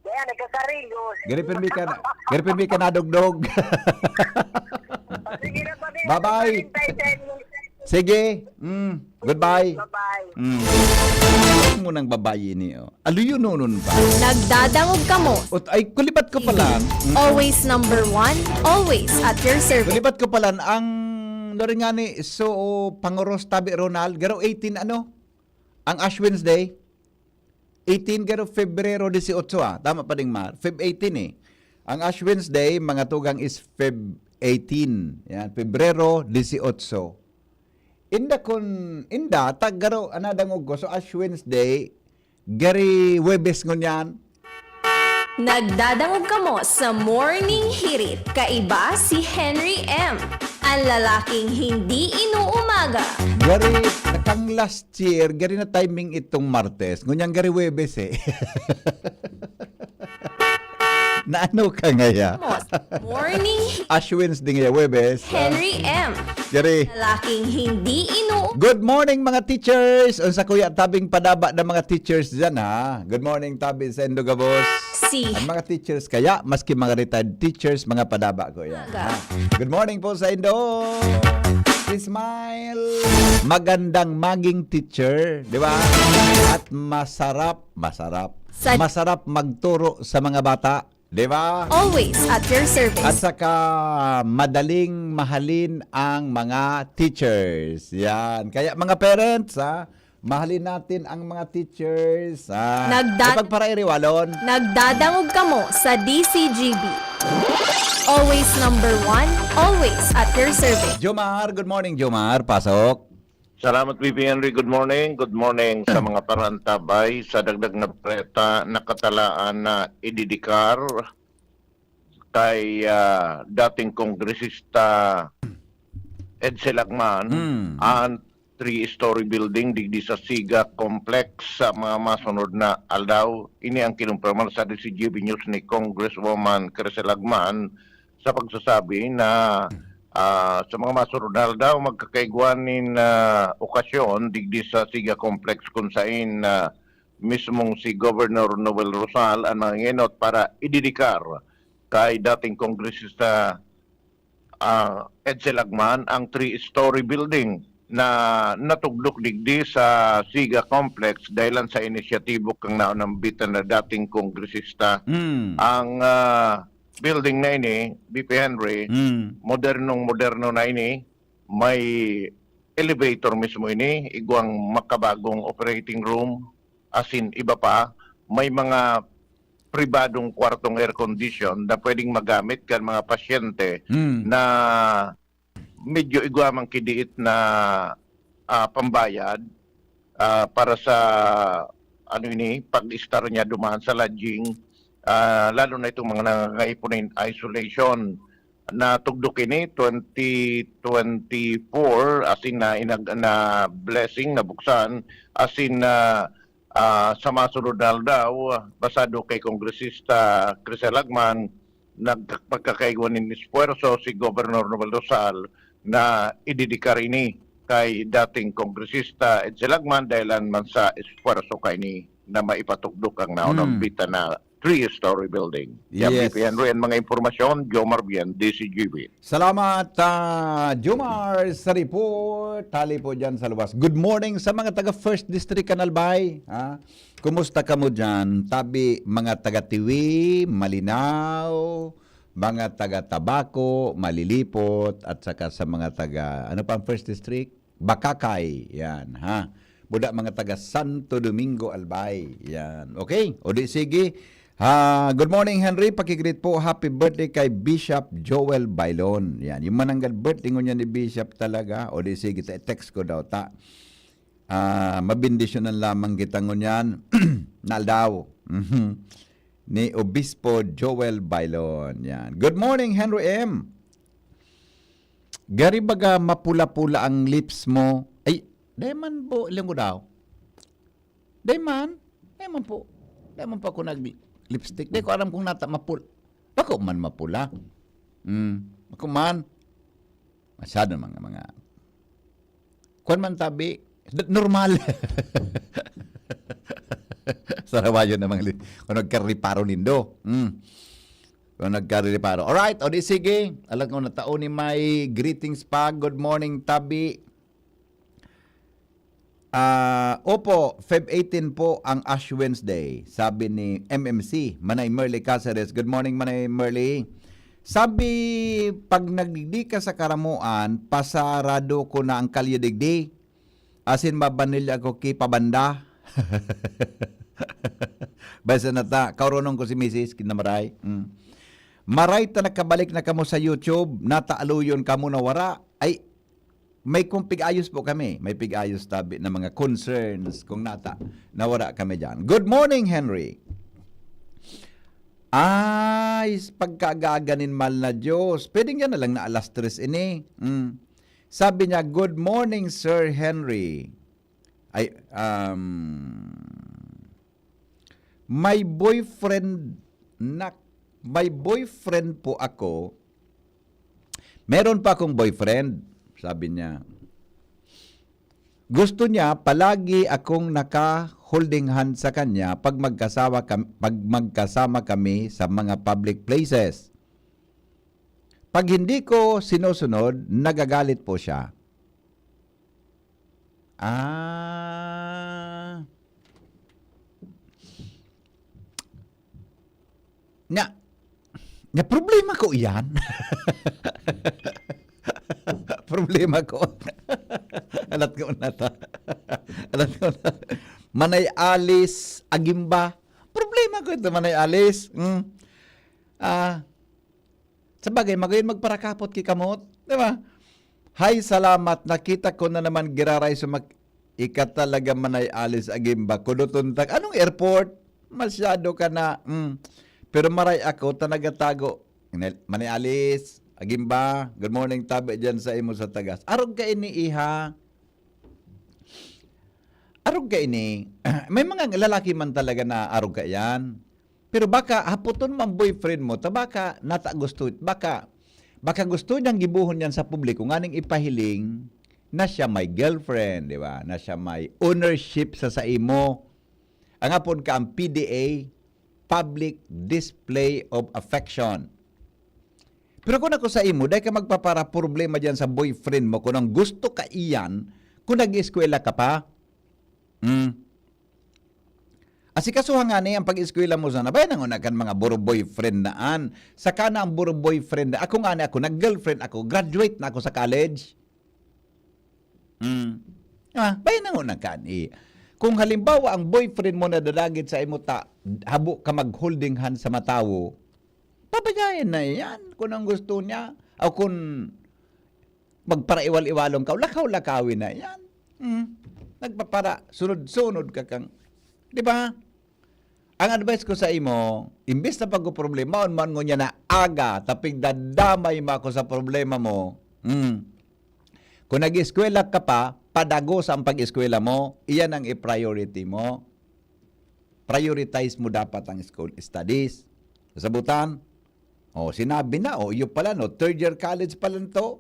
Kaya nagkakarigos. Gari pirmi ka nadugdog. Sige na, buddy. Bye-bye. Sige. Goodbye. Bye-bye. Mo nang babayi niyo. Aluyo nonon pa. Nagdadangog kamo. Ay, kulibat ko pala. Always number 1, always at your service. Kulibat ko pala ang nga ni Panguros Tabi Ronald. Garo 18 ano? Ang Ash Wednesday. 18 garo Febrero 18 Tama pa ding Mar. Feb 18 eh. Ang Ash Wednesday, mga tugang is Feb 18. Yan, Febrero 18. Inda taggaro anadangog ko so Ash Wednesday gari Webes ngunyan. Nagdadangog kamo sa Morning Hirit. Kaiba si Henry M. Ang lalaking hindi inuumaga. Gari nakang last year gari na timing itong Martes ngunyan gari Webes eh. Na ano ka ngaya? Morning Ash Wednesday ngaya Webes. Henry M. Gari. Lalaking hindi Good morning mga teachers. Unsa kuya tabing padaba ng mga teachers diyan ha. Good morning tabi sa Endogabos. Ang mga teachers kaya maski mga retired teachers mga padaba ko yan. Ha? Good morning po sa Indo. Smile. Magandang maging teacher, di ba? At masarap magturo sa mga bata. Di ba? Always at your service. At saka madaling mahalin ang mga teachers. Yan. Kaya mga parents, mahalin natin ang mga teachers. Pagparairiwalon. Nagdadangog kamo sa DCGB. Always number 1, always at your service. Jomar, good morning Jomar. Pasok. Salamat, VP Henry. Good morning. Good morning sa mga parantabay sa dagdag na preta nakatalaan na ididikar kay dating kongresista Ed Selagman ang 3-story building digdi sa Siga Complex sa mga masunod na aldaw. Ini ang kinumpirman sa DCGB News ni Congresswoman Selagman sa pagsasabi na sa mga masunod na aldaw magkakaigwanin okasyon digdi sa Siga Complex kung saan mismong si Governor Noel Rosal ang nanginot para ididikar kay dating kongresista Ed Selagman ang 3-story building na natugdok digdi sa Siga Complex dahilan sa inisyatibo kang naunambitan na dating kongresista. Ang building na ini, BP Henry, moderno na ini, may elevator mismo ini, igwang makabagong operating room, as in iba pa, may mga pribadong kwartong air condition na pwedeng magamit kan mga pasyente na medyo igwamang kidiit na pambayad para sa pag-star niya dumaan sa lodging, lalo na itong mga nangangaipunin isolation na tugdok ini 2024 as in na blessing na buksan as in sa masunod na daw basado kay kongresista Selagman nagpagkakaigwan ng espuerso si Governor Noel Rosal na ididikar ini kay dating kongresista Ed Selagman dahilan man sa espuerso kay ni na maipatugdok ang naunambitan na 3-story building. Yes. Yan ang mga impormasyon, Jomar Bien, DCGB. Salamat, Jomar, sa report. Tali po dyan sa luwas. Good morning sa mga taga First District Canalbay. Kumusta ka mo dyan? Tabi, mga taga Tiwi, Malinaw, mga taga Tabaco, Malilipot, at saka sa mga taga, ano pa ang First District? Bakakay. Yan, ha? Buda mga taga Santo Domingo, Albay. Yan. Okay? O di sige. Good morning, Henry. Pakigreet po. Happy birthday kay Bishop Joel Bailon. Yan. Yung mananggal birthday niya ni Bishop talaga. O di sige, text ko daw ta. Mabindisyonan lamang kita ngunyan. Naldaw. ni Obispo Joel Bailon. Yan. Good morning, Henry M. Gari baga mapula-pula ang lips mo? Ay, dayman po, ilang ko daw. Dayman po. Dayman po ako nag-lipstick. Di ko alam kung nata mapula. Bako man mapula. Bako man. Masyado mga. Kuan man tabi. Normal. Sarawayo na mga kung nagkariparo nindo. Kung nagkariparo. Alright, o di sige. Alam ko na taon ni may greetings pa. Good morning, Tabi. Opo, Feb 18 po ang Ash Wednesday. Sabi ni MMC, Manay Merly Caceres. Good morning, Manay Merly. Sabi, pag nagdigdi ka sa karamuan, pasarado ko na ang kalyadigdi. Asin mabanilya ko ki pabanda. Basta na ta, kauronong ko si Mrs. Kinamaray. Maray ta nakabalik na kamo sa YouTube, nataaluyon kamo na wara. Ay, may kung pig-ayos po kami. May pig-ayos tabi na mga concerns kung nawara kami dyan. Good morning, Henry. Ay, pagkagaganin mal na Diyos. Pwedeng yan na lang na alas 3 ini. Sabi niya, good morning, Sir Henry. Ay, may boyfriend po ako. Meron pa akong boyfriend, sabi niya. Gusto niya palagi akong naka-holding hand sa kanya pag magkasama kami sa mga public places. Pag hindi ko sinusunod, nagagalit po siya. Problema ko iyan. Problema ko. Alat ko na ta. Manay Alice Agimba. Problema ko ito, Manay Alice. Sabagay, magayon magparakapot ki kamot. Diba? Hay, salamat. Nakita ko na naman giraray ikatalaga Manay Alice Agimba. Kudutuntak. Anong airport? Masyado ka na. Pero maray ako, tanagatago. Manay Alice Agimba, good morning, tabi dyan sa imo sa tagas. Arog ka ini, iha. Arog ka ini. May mga lalaki man talaga na arog ka yan. Pero baka haputon man boyfriend mo, baka nata gusto, baka gusto niyang gibuhon yan sa publiko, nganing ipahiling na siya may girlfriend, di ba? Na siya may ownership sa imo. Ang hapon ka ang PDA, Public Display of Affection. Pero kung ako sa imo, dahil ka magpapara problema dyan sa boyfriend mo, kung ang gusto ka iyan, kung nag-eskwela ka pa, asikasuhan nga niya ang pag-eskwela mo sana, bayan ang unakan mga buro boyfriend naan. Saka na ang buro boyfriend na, ako nga na ako, nag-girlfriend ako, graduate na ako sa college. Bayan ang unakan Kung halimbawa ang boyfriend mo na dadagit sa imo habo ka mag-holding hand sa matawo, pabayayan na yan kung ang gusto niya. O kung magparaiwal-iwalong ka, lakaw-lakawin na yan. Nagpapara, sunod-sunod ka kang, di ba? Ang advice ko sa imo, imbes na pagkuproblema, man niya na aga, taping dadamay mo ako sa problema mo. Kung nag-eskwela ka pa, padagos ang pag-eskwela mo, iyan ang i-priority mo. Prioritize mo dapat ang school studies. Sasabutan, sinabi na, iyo pala, third year college pala to.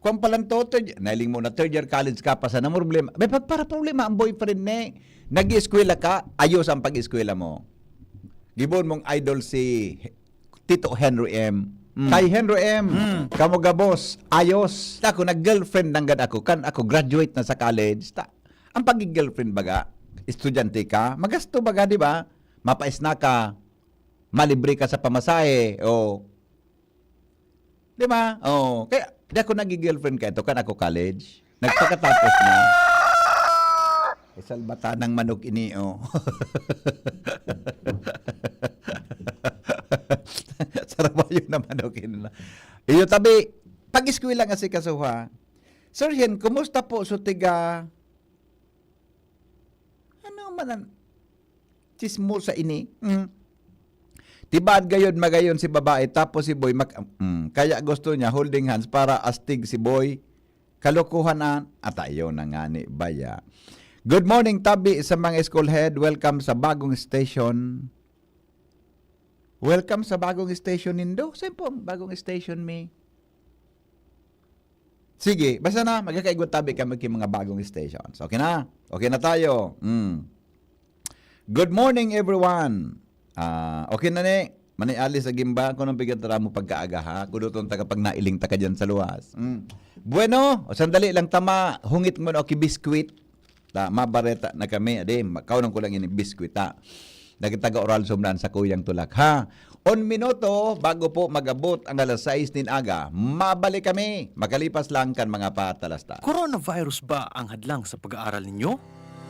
Kung pala to, nailing mo na third year college ka pa, sana mo problema. May para problema ang boyfriend nag-eskwela ka, ayos ang pag-eskwela mo. Gibon mong idol si Tito Henry M. Kay Henry M. Kamo gabos, ayos. Ako nag-girlfriend nang ako, ako graduate na sa college. Ang pag-girlfriend baga, estudyante ka, magasto baga, di ba? Mapais na ka, malibre ka sa pamasahe, di ba? Kaya, di ako nag-girlfriend ka, ito kan ako college. Nagpakatapos na. Salbata ng manok ini, Sarabayo na manok ini. Iyo tabi, pag-eskwela nga si kasuha, Sir Hen, kumusta po so tiga ano man chismo sa ini? Tibad gayon magayon si babae tapos si boy kaya gusto niya holding hands para astig si boy. Kalokohanan at ayo na nga ni Baya. Good morning tabi sa mga school head. Welcome sa bagong station. Welcome sa bagong station nindo. Saan po ang bagong station mi? Sige, basta na, magkakaigwa tabi kami kay mga bagong stations. Okay na? Okay na tayo. Good morning, everyone. Okay na ni. Mani alis sa gimba, kung nang pigatara mo pagkaaga ha. Kuduton taga pag nailing taka dyan sa luwas. Bueno, sandali lang tama. Hungit mo na okay biskuit. Mabareta na kami. Ade, kaunang ko lang yun biskuit ha. Nagtaga oral sumnan sa kuyang tulak ha. On minuto, bago po magabot ang alas 6 din aga, mabalik kami. Makalipas lang kan mga patalasta. Coronavirus ba ang hadlang sa pag-aaral ninyo?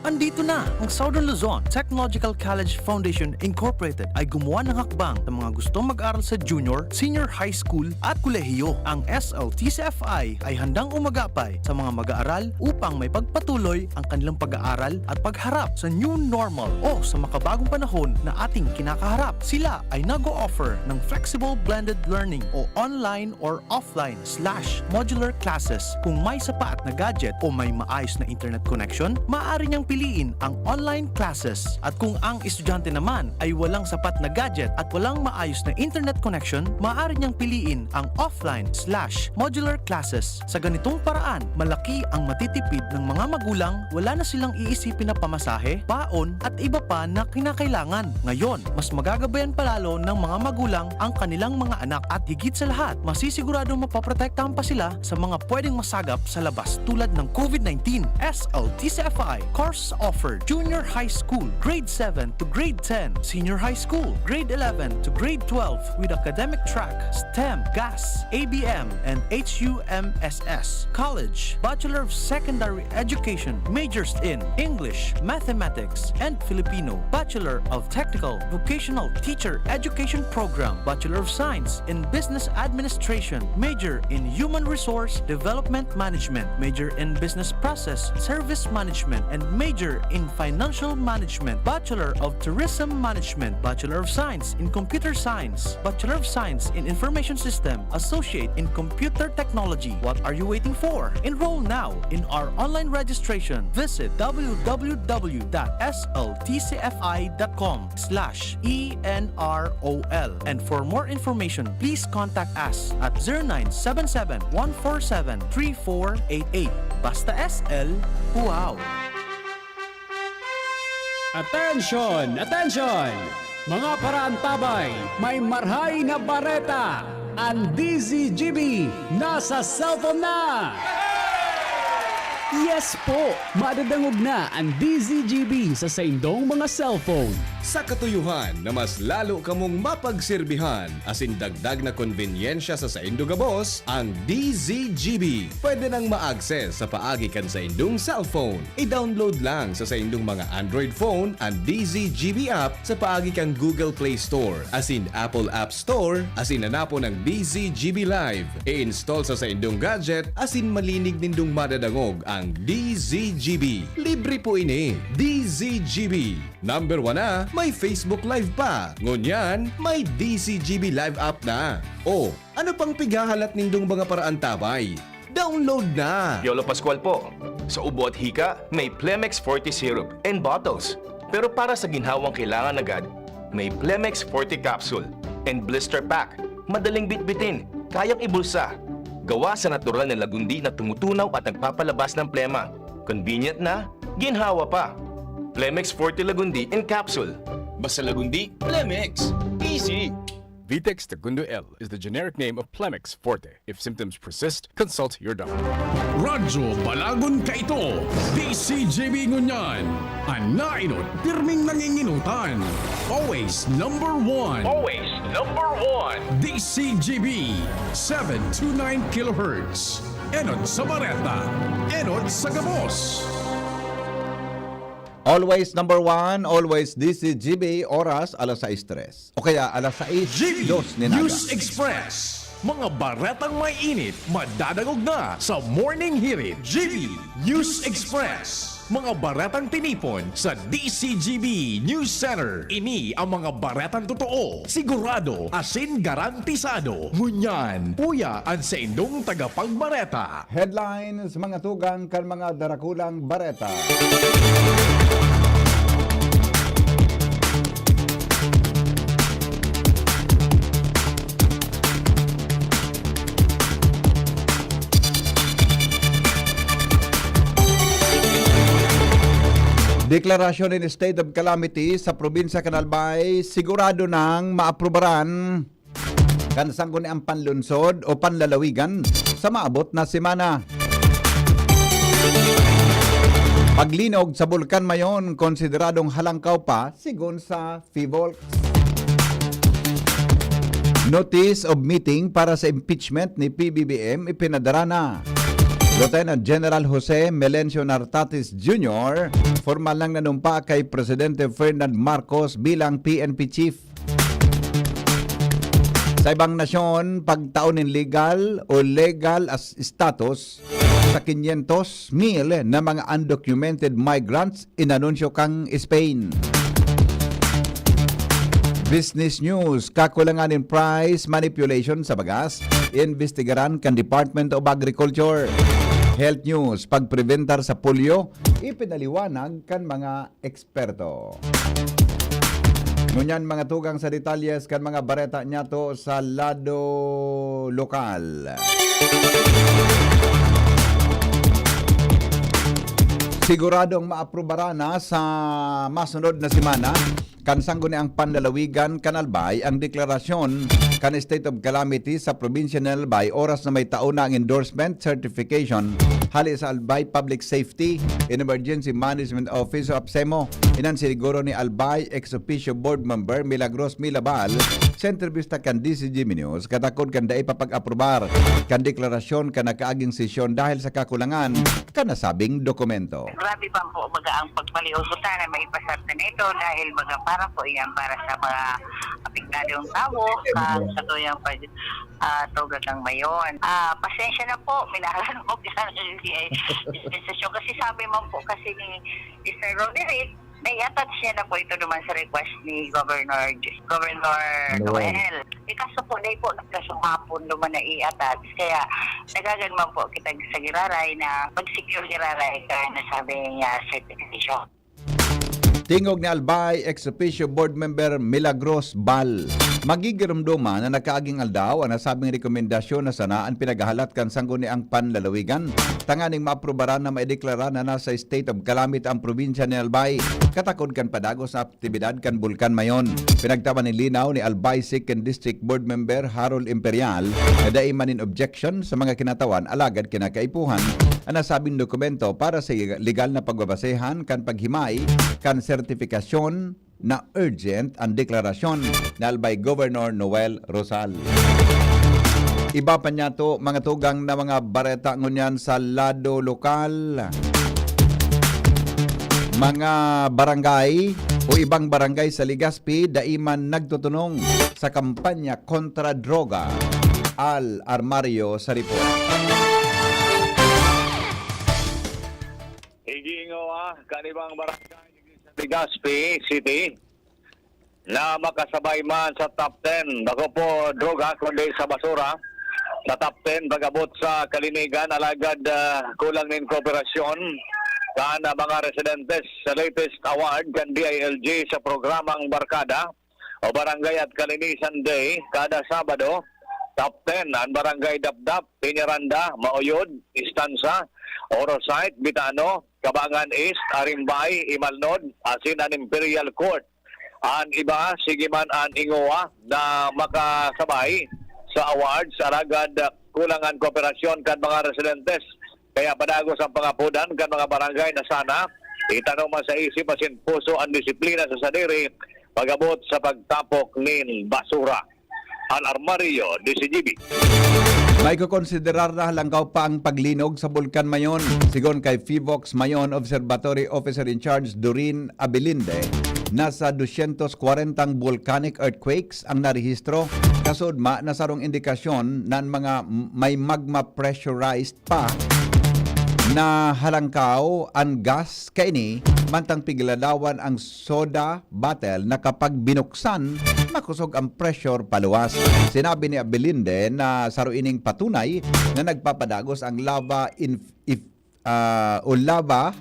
Andito na ang Southern Luzon Technological College Foundation Incorporated ay gumawa ng hakbang sa mga gustong mag-aral sa junior, senior high school at kolehiyo. Ang SLTCFI ay handang umagapay sa mga mag-aaral upang may pagpatuloy ang kanilang pag-aaral at pagharap sa new normal o sa makabagong panahon na ating kinakaharap. Sila ay nag-o-offer ng flexible blended learning o online or offline/modular classes. Kung may sapat na gadget o may maayos na internet connection, maaari niyang piliin ang online classes. At kung ang estudyante naman ay walang sapat na gadget at walang maayos na internet connection, maaari niyang piliin ang offline/modular classes. Sa ganitong paraan, malaki ang matitipid ng mga magulang, wala na silang iisipin na pamasahe, baon at iba pa na kinakailangan. Ngayon, mas magagabayan palalo ng mga magulang ang kanilang mga anak at higit sa lahat, masisiguradong mapaprotektahan pa sila sa mga pwedeng masagap sa labas tulad ng COVID-19. SLTCFI course offered junior high school, grade 7 to grade 10, senior high school, grade 11 to grade 12 with academic track, STEM, GAS, ABM, and HUMSS. College, Bachelor of Secondary Education, majors in English, Mathematics, and Filipino. Bachelor of Technical Vocational Teacher Education Program, Bachelor of Science in Business Administration, major in Human Resource Development Management, major in Business Process Service Management, and major in Financial Management, Bachelor of Tourism Management, Bachelor of Science in Computer Science, Bachelor of Science in Information System, Associate in Computer Technology. What are you waiting for? Enroll now in our online registration. Visit www.sltcfi.com/enrol. And for more information, please contact us at 0977-147-3488. Basta SL, wow! Attention! Attention! Mga paraantabay, may marhay na bareta! Ang DZGB nasa cellphone na! Yes po! Madadangog na ang DZGB sa saindong mga cellphone. Sa katuyuhan na mas lalo kamong mapagserbihan asin dagdag na konvenyensya sa saindong gabos, ang DZGB pwede nang ma-access sa paagi kan sa indong cellphone. I-download lang sa saindong mga Android phone ang DZGB app sa paagi kang Google Play Store asin Apple App Store asin hanapo ng DZGB Live. I-install sa saindong gadget asin malinig nindong madadangog ang DZGB. Libre po ini. DZGB. Number 1 na, may Facebook Live pa. Ngunyan, may DZGB Live app na. O, ano pang pigahalat nindong mga paraan tabay? Download na! Yolo Pascual po. Sa ubo at hika, may Plemex Forte Syrup and bottles. Pero para sa ginhawang kailangan agad, may Plemex Forte Capsule and Blister Pack. Madaling bitbitin, kayang ibulsa. Gawa sa natural na lagundi na tumutunaw at nagpapalabas ng plema. Convenient na, ginhawa pa. Plemex Forte Lagundi in Capsule. Basta Lagundi, Plemex. Easy! Vitex Segundo L is the generic name of Plemex Forte. If symptoms persist, consult your doctor. Radyo Balagon ka ito. DCJB Ngunyan. Anainot, pirming nanginginutan. Always number 1. Always number 1. DCJB 729 kHz. Enot sa Bareta. Enot sa Gabos. Always number 1, always DCGB, oras alas 6:03. O kaya alas 6:02 GB ninaga. News Express. Mga baretang may init, madadagog na sa Morning Hirit GB News Express. Mga baretang tinipon sa DCGB News Center. Ini ang mga baretang totoo, sigurado, asin garantisado. Ngunyan, puyaan sa indong tagapagbareta. Headlines, mga tugang kan mga darakulang bareta. Deklarasyon in state of calamity sa probinsya Canalbay, sigurado nang maaprubaran kansang kuni ang panlunsod o panlalawigan sa maabot na semana. Paglinog sa bulkan mayon, konsideradong halangkaw pa sigon sa FIVOLCS. Notice of meeting para sa impeachment ni PBBM ipinadara na. Lieutenant General Jose Melencio Nartatis Jr. formal lang nanumpa kay Presidente Ferdinand Marcos bilang PNP Chief. Sa ibang nasyon, pagtaunin legal o legal as status sa 500,000 na mga undocumented migrants inanunsyo kang Spain. Business news, kakulangan in price manipulation sa bagas, investigaran kan Department of Agriculture. Health news, pagpreventar sa polio, ipinaliwanag kan mga eksperto. Ngunyan mga tugang sa detalyes kan mga bareta niya to sa lado lokal. Siguradong maaprobara na sa masunod na semana kansang guni ang panlalawigan Canalbay ang deklarasyon kan state of calamity sa probinsya ng Albay oras na may taon na ang endorsement certification hali sa Albay Public Safety and Emergency Management Office o APSEMO. Inan siniguro ni Albay ex officio board member Milagros Milabal sa entrevista kan DCGB News katakod kan daay papag-aprobar kan deklarasyon kan nakaaging sesyon dahil sa kakulangan kan nasabing dokumento. Grabe pa po ang pagpaliugutan na maipasarta na ito dahil para po yan para sa mga apektadong tao sa tuyang tugat ng mayon. Pasensya na po, minahalan mo dispensasyon kasi sabi mo po kasi ni Mr. Roderick nai-attach siya na po ito naman sa request ni Governor Noel. Kaso po, dahil po nagkasumapon naman na i-attach. Kaya nagaganman po kita sa giraray na pag-secure giraray kaya nasabi niya certification. Tingog ni Albay, ex officio board member Milagros Bal. Magigirumduma na nakaaging aldaw ang nasabing rekomendasyon na sanaan pinagahalat kan sangguni ang panlalawigan. Tanganing maaprobaran na maideklara na nasa state of calamity ang probinsya ni Albay. Katakod kan padagos na aktibidad kan bulkan mayon. Pinagtaban ni linaw ni Albay 2nd District Board Member Harold Imperial na daiman in objection sa mga kinatawan alagad kinakaipuhan ang nasabing dokumento para sa legal na pagbabasehan kan paghimay kan sertifikasyon na urgent ang deklarasyon na Albay Governor Noel Rosal. Iba pa niya to mga tugang na mga bareta ngunyan sa lado lokal. Mga barangay o ibang barangay sa Legazpi daiman nagtutunong sa kampanya kontra droga. Al Armario sa report. Higingawa, kanibang barangay Legazpi City na makasabay man sa top 10. Bako po droga kundi sa basura. Sa top 10 bagabot sa Kalinigan alagad kulang nin kooperasyon kan mga residentes sa latest award kan DILG sa programang Barkada o Barangay at Kalinisan Day kada Sabado. Top 10 ang Barangay Dapdap, Piñaranda, Mauyod, Istansa, Orosite, Bitano, Cabangan East, Arimbay, Imalnod, asin ang Imperial Court. Ang iba, sige man ang Ingoa na makasabay sa awards, alagad kulangan kooperasyon kan mga residentes. Kaya padagos ang pangapudan kan mga barangay na sana itanong man sa isip asin puso ang disiplina sa sadiri pagabot sa pagtapok nin basura. Al Armario, DCGB. May kukonsiderar na halangkaw pa ang paglinog sa bulkan mayon. Sigon kay FIVOLCS Mayon Observatory Officer in Charge Doreen Abilinde, Nasa 240 volcanic earthquakes ang narehistro. Kasudma, nasarong indikasyon na mga may magma pressurized pa na halangkaw ang gas kaini mantang pigiladawan ang soda bottle na kapag binuksan makusog ang pressure paluwas. Sinabi ni Abelinde na saruining patunay na nagpapadagos ang lava lava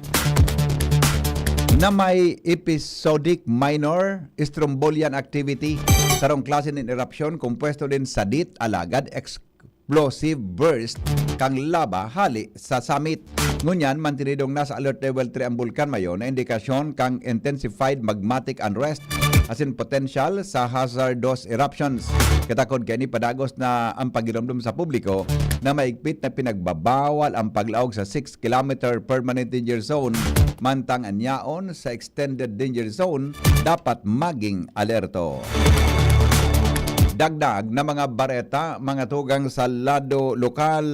na may episodic minor strombolian activity. Sarong klase ng eruption kumpuesto din sa dit alagad explosive burst kang lava hali sa summit. Ngunyan, mantinidong nasa alert level 3 ang bulkan mayon na indikasyon kang intensified magmatic unrest as in potential sa hazardous eruptions. Katakod kaya ni padagos na ang pagilomdom sa publiko na maigpit na pinagbabawal ang paglaog sa 6 km permanent danger zone mantang anyaon sa extended danger zone dapat maging alerto. Dagdag na mga bareta, mga tugang sa lado lokal.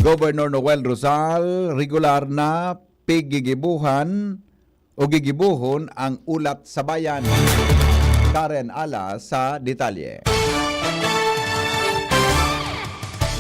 Governor Noel Rosal, regular na pigigibuhan o gigibuhon ang ulat sa bayan. Karen Ala sa detalye.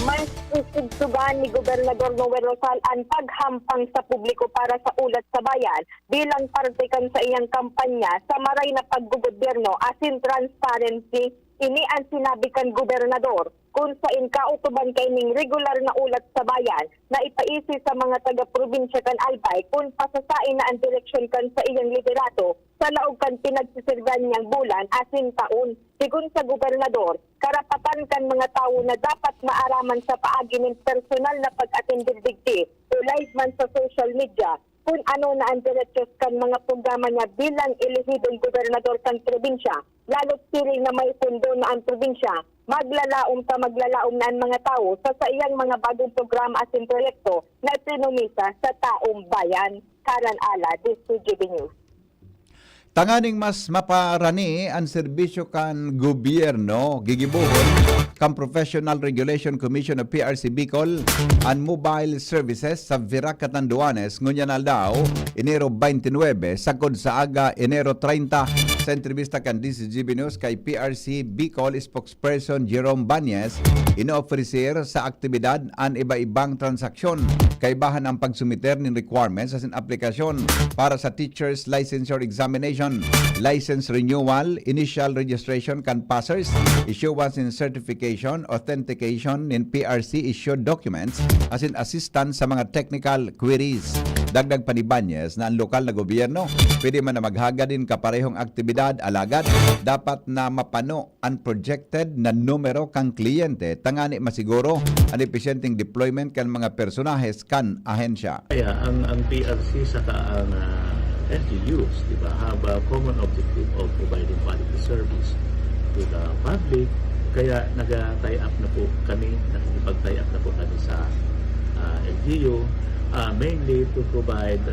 Mas susugsugan ni Gobernador Noel Rosal ang paghampang sa publiko para sa ulat sa bayan bilang parte kan sa iyang kampanya sa maray na paggugobyerno asin transparency. Ini ang sinabi kan gobernador kung sa inkautuban kay ning regular na ulat sa bayan na ipaisi sa mga taga-probinsya kan Albay kung pasasain na ang direksyon kan sa iyang liderato sa laog kan pinagsisirgan niyang bulan asin taon. Sigun sa gobernador, karapatan kan mga tao na dapat maaraman sa paagi ng personal na pag-attended digdi o live man sa social media kung ano na ang direksyon kan mga programa niya bilang elehidong gobernador kan probinsya. Lalo't siling na may pundo na ang probinsya, maglalaom na ang mga tao sa iyang mga bagong programa at proyekto na ipinumisa sa taong bayan. Karen Ala, DCGB News. Tanganing mas maparani ang serbisyo kan gobyerno, gigibuhon kan Professional Regulation Commission of PRC Bicol ang mobile services sa Virac Catanduanes ngunyan aldaw Enero 29 sagod sa aga Enero 30. Sa entrevista kan DCGB News kay PRC Bicol spokesperson Jerome Banyes, ino-ofrecer sa aktibidad ang iba-ibang transaksyon kaibahan ang pagsumiter ng requirements sa aplikasyon para sa teacher's licensure examination, license renewal, initial registration kan passers, issuance in certification, authentication in PRC issued documents, as in assistance sa mga technical queries. Dagdag pa ni Banyes na ang lokal na gobyerno pwede man na maghaga din kaparehong aktibidad alagad dapat na mapano ang projected na numero kang kliyente tangani masiguro ang epesyenteng deployment kan mga personahes kan ahensya. Kaya ang PRC saka ang LGUs, di ba, have a common objective of providing quality service to the public. Kaya nag-tie up na po kami, nakikipag-tie up na po kami sa LGU, mainly to provide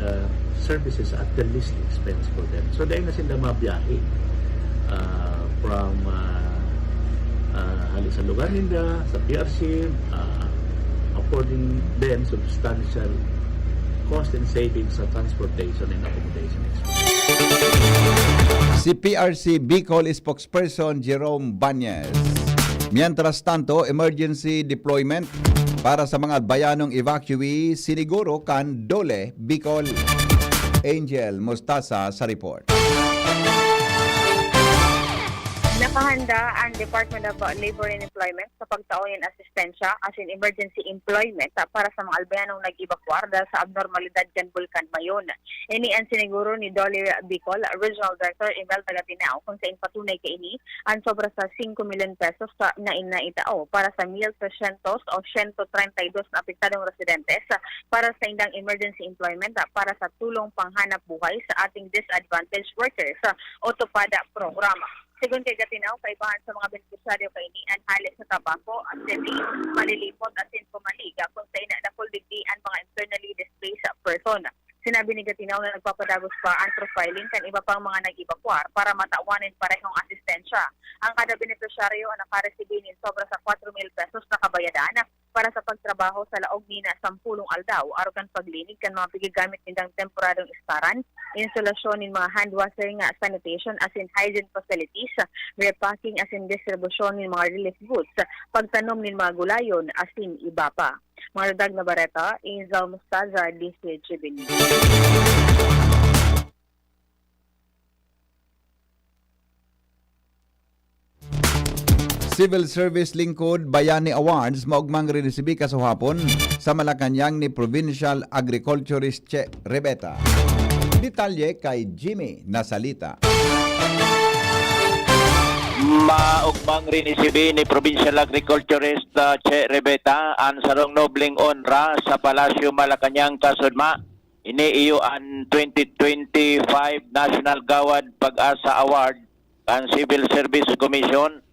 services at the least expense for them. So dahil na sila mabiyahe from hali sa lugar nila, sa PRC, affording them substantial cost and savings sa transportation and accommodation expenses. Si PRC Bicol spokesperson Jerome Banyes. Mientras tanto, emergency deployment para sa mga bayanong evacuee siniguro kan Dole, Bicol. Angel Mustasa sa report. Nakahanda ang Department of Labor and Employment sa pagtaoyin asistensya as in emergency employment para sa mga albayanong nag-evacuar dahil sa abnormalidad kan Bulkan Mayon. Ini ang siniguro ni Dolly Bicol, Regional Director Imelda Gatinao, kung sa patunay kay ini ang sobra sa 5 million pesos na inaitao para sa 1,300 o 132 na apektadong residentes para sa indang emergency employment para sa tulong panghanap buhay sa ating disadvantaged workers o TUPADA programa. Sigun kay Gatinao, kaibahan sa mga benepisyaryo kay nian halit sa tabako at sili, malilipot at pumaliga kung sa ina na digdian mga internally displaced person. Sinabi ni Gatinao na nagpapadagos pa ang profiling kan iba pang mga nag-evacuar para matawanin parehong asistensya. Ang kada benepisyaryo ang nakaresibinin sobra sa 4,000 pesos na kabayadan para sa pagtrabaho sa laog nina 10 aldaw aron kan paglinig kan mga pigigamit nindang temporaryong istaran instalasyon ng mga hand washer nga sanitation as in hygiene facilities, repacking as in distribution ng mga relief goods, pagtanom ng mga gulayon as in iba pa. Mga radag na bareta, Angel Mustaza, DCGB News. Civil Service Lingkod Bayani Awards maugmang rinisibi kasuhapon sa Malacanang ni Provincial Agriculturist Che Rebeta. Detalye kay Jimmy Nasalita. Maugmang rinisibi ni Provincial Agriculturist Che Rebeta ang sarong nobling onra sa Palasyo Malacanang Kasudma. Ini iyo ang 2025 National Gawad Pag-asa Award kan Civil Service Commission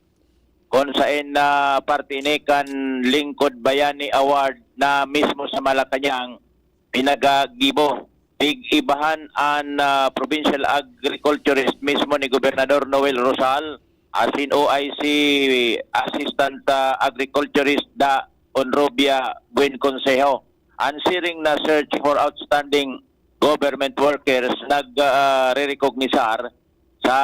kung saan parte ni kan Lingkod Bayani Award na mismo sa Malacanang pinagagibo. Ibahan ang Provincial Agriculturist mismo ni Gobernador Noel Rosal asin OIC Assistant Agriculturist da Onrobia Buen Consejo. Ang siring na search for outstanding government workers nag-re-recognisar sa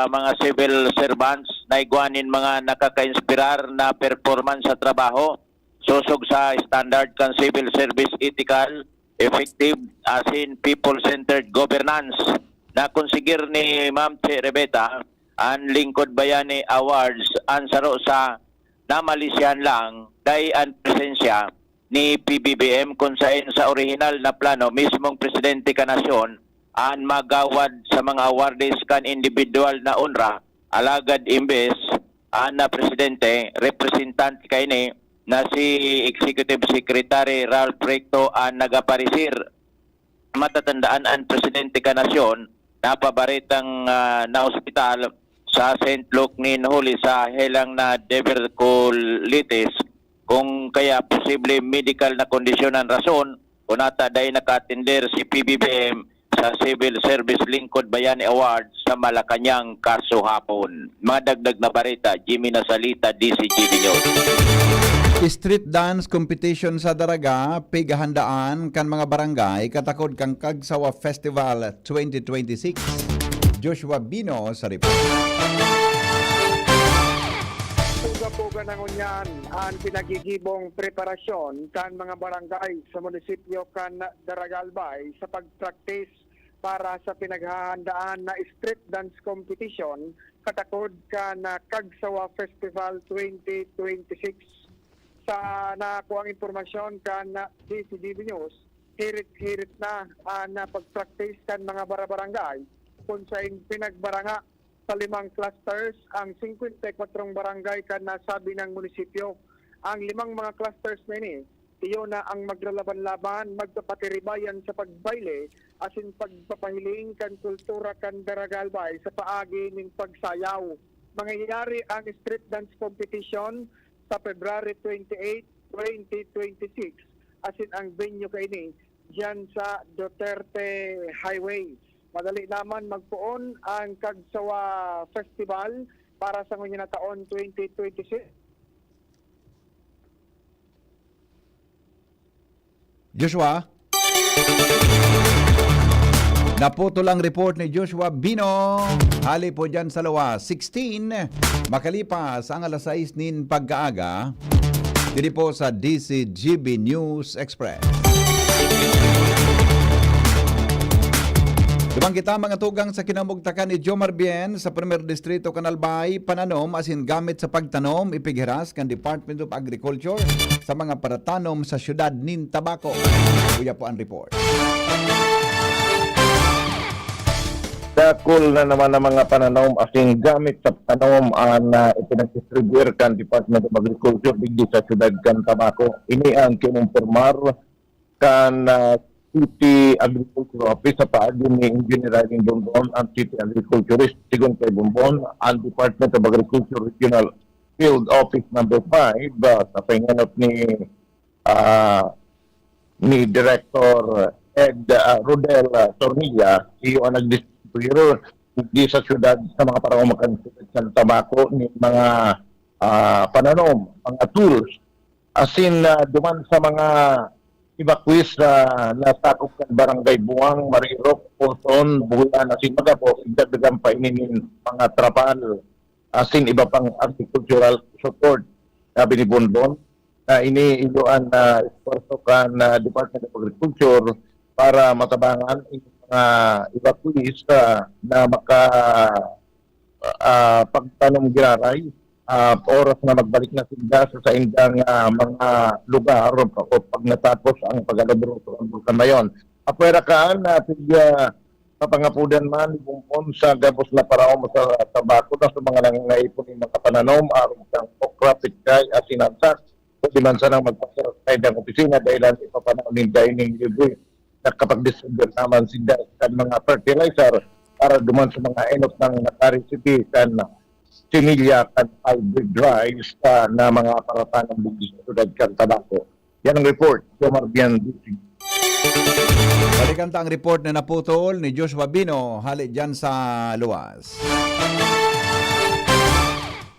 mga civil servants na iguanin mga nakaka-inspirar na performance sa trabaho, susog sa standard kan civil service ethical, effective as in people-centered governance. Na konsigir ni Ma'am Che Rebeta ang Lingkod Bayani Awards ang saro sa namalisyan lang dahil ang presensya ni PBBM kung saan sa original na plano mismong presidente ka nasyon ang magawad sa mga awardees kan individual na unra alagad imbes na presidente representant kay ni na si Executive Secretary Ralph Recto ang nagaparisir. Matatandaan ang presidente ka nasyon na pabaritang na ospital sa St. Luke ni Nahuli sa helang na diverculitis kung kaya posible medical na kondisyon ang rason kung nata dahil nakatender si PBBM sa Civil Service Lingkod Bayani Awards sa Malacanang kasuhapon. Mga dagdag na barita, Jimmy Nasalita, DCGB News. Street dance competition sa Daraga, pigahandaan kan mga barangay katakod kang Kagsawa Festival 2026. Joshua Bino sa report. Puga-puga na ngunyan ang pinagigibong preparasyon kan mga barangay sa munisipyo kan Daragalbay sa pag-practice para sa pinaghahandaan na street dance competition katakod kan Kagsawa Festival 2026. Sa nakuha ang impormasyon kan DCGB News, hirit-hirit na ang pag-practice kan mga barangay kung sa pinagbaranga sa 5 clusters ang 54 barangay kan nasabi ng munisipyo. Ang 5 mga clusters na ini, iyo na ang maglalaban-laban, magpapatiribayan sa pagbayle, asin pagpapahiling kan kultura kan Daragalbay sa paagi ng pagsayaw. Mangyayari ang street dance competition sa February 28, 2026. Asin ang venue kaini diyan sa Duterte Highway. Madali naman magpuon ang Kagsawa Festival para sa ngayon na taon 2026. Joshua? Naputol ang report ni Joshua Bino. Hali po dyan sa Lawa 16. Makalipas ang alas 6 nin pagkaaga. Dito po sa DCGB News Express. Dumang kita mga tugang sa kinamugtakan ni Jomar Bien sa 1st Distrito Canalbay, pananom asin gamit sa pagtanom ipighiras kan Department of Agriculture sa mga paratanom sa syudad nin Tabaco. Kuya po ang report. Dakol na naman ang mga pananom asin gamit sa pananom ang ipinag-distribute kan Department of Agriculture digdi sa syudad kan Tabaco. Ini ang kinumpirmar kan City Agriculture Office sa paagi ni Engineer Irene Bonbon ang City Agriculturist sigon kay Bonbon ang Department of Agriculture Regional Field Office number 5 sa panganap ni Director Ed Rodel Tornilla, iyo ang nagdistribuyo di sa syudad sa mga paraumakan sa Tabaco ni mga pananom, mga tools asin duman sa mga evacuees na sakop ng Barangay Buwang, Marirok, Poson, Bulan, Asimaga po, igdagdagan pa ininin mga trapal, asin iba pang agricultural support. Sabi ni Bonbon, na iniiluan na esforso ka na Department of Agriculture para matabangan yung mga evacuees na pagtanong giraray. Oras na magbalik na sila sa indang mga lugar o pag natapos ang pag-alabro ng bulkan na yun. Apwera kaan na papangapudan man bumpon sa gabos na paraon sa tabako na sa mga nangaipon ng mga pananom aron sang okra, pitkay, asinansak o di man sanang magpasarasay ng opisina dahil ipapanahon ng dining libre na kapag distributor naman sila sa mga fertilizer para duman sa mga enot ng nakarisipi kan sinilya at hybrid rice na mga aparatan ng bugis na tulad kan tabako. Yan ang report. Marbian DC. Balikan ta ang report na naputol ni Joshua Bino hali dyan sa luwas.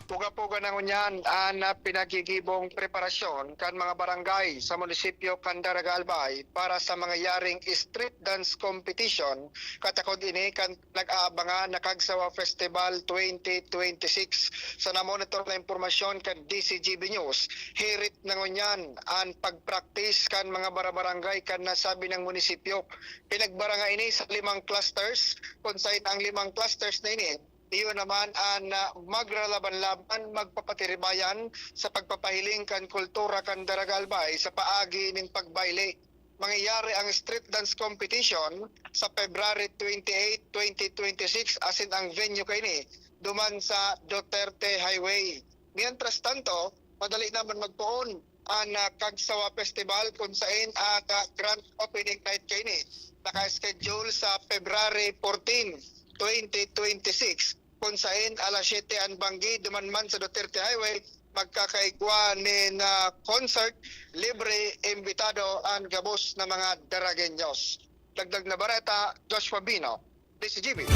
Puga-puga na ngunyan na pinagigibong preparasyon kan mga barangay sa munisipyo kan Daraga Albay para sa mga yaring street dance competition katakod ini kan nag-aabangan na Kagsawa Festival 2026. Sa namonitor na impormasyon kan DCGB News, hirit na ngunyan ang pagpractice kan mga barangay kan nasabi ng munisipyo. Pinagbarangay ini sa 5 clusters kung saan ang 5 clusters na ini iyon naman ang maglalaban-laban, magpapatiribayan sa pagpapahiling kan kultura kan Daraga Albay sa paagi ng pagbayle. Mangyayari ang street dance competition sa February 28, 2026 asin ang venue kaini duman sa Duterte Highway. Mientras tanto, madali naman magpuon ang Kagsawa Festival kung saan ang grand opening night kaini naka-schedule sa February 14, 2026 kung saan alas 7 ang banggi dumanman sa Duterte Highway magkakaigwa ni concert libre imbitado ang gabos na mga Daragenyos. Dagdag na bareta, Joshua Bino, DCGB.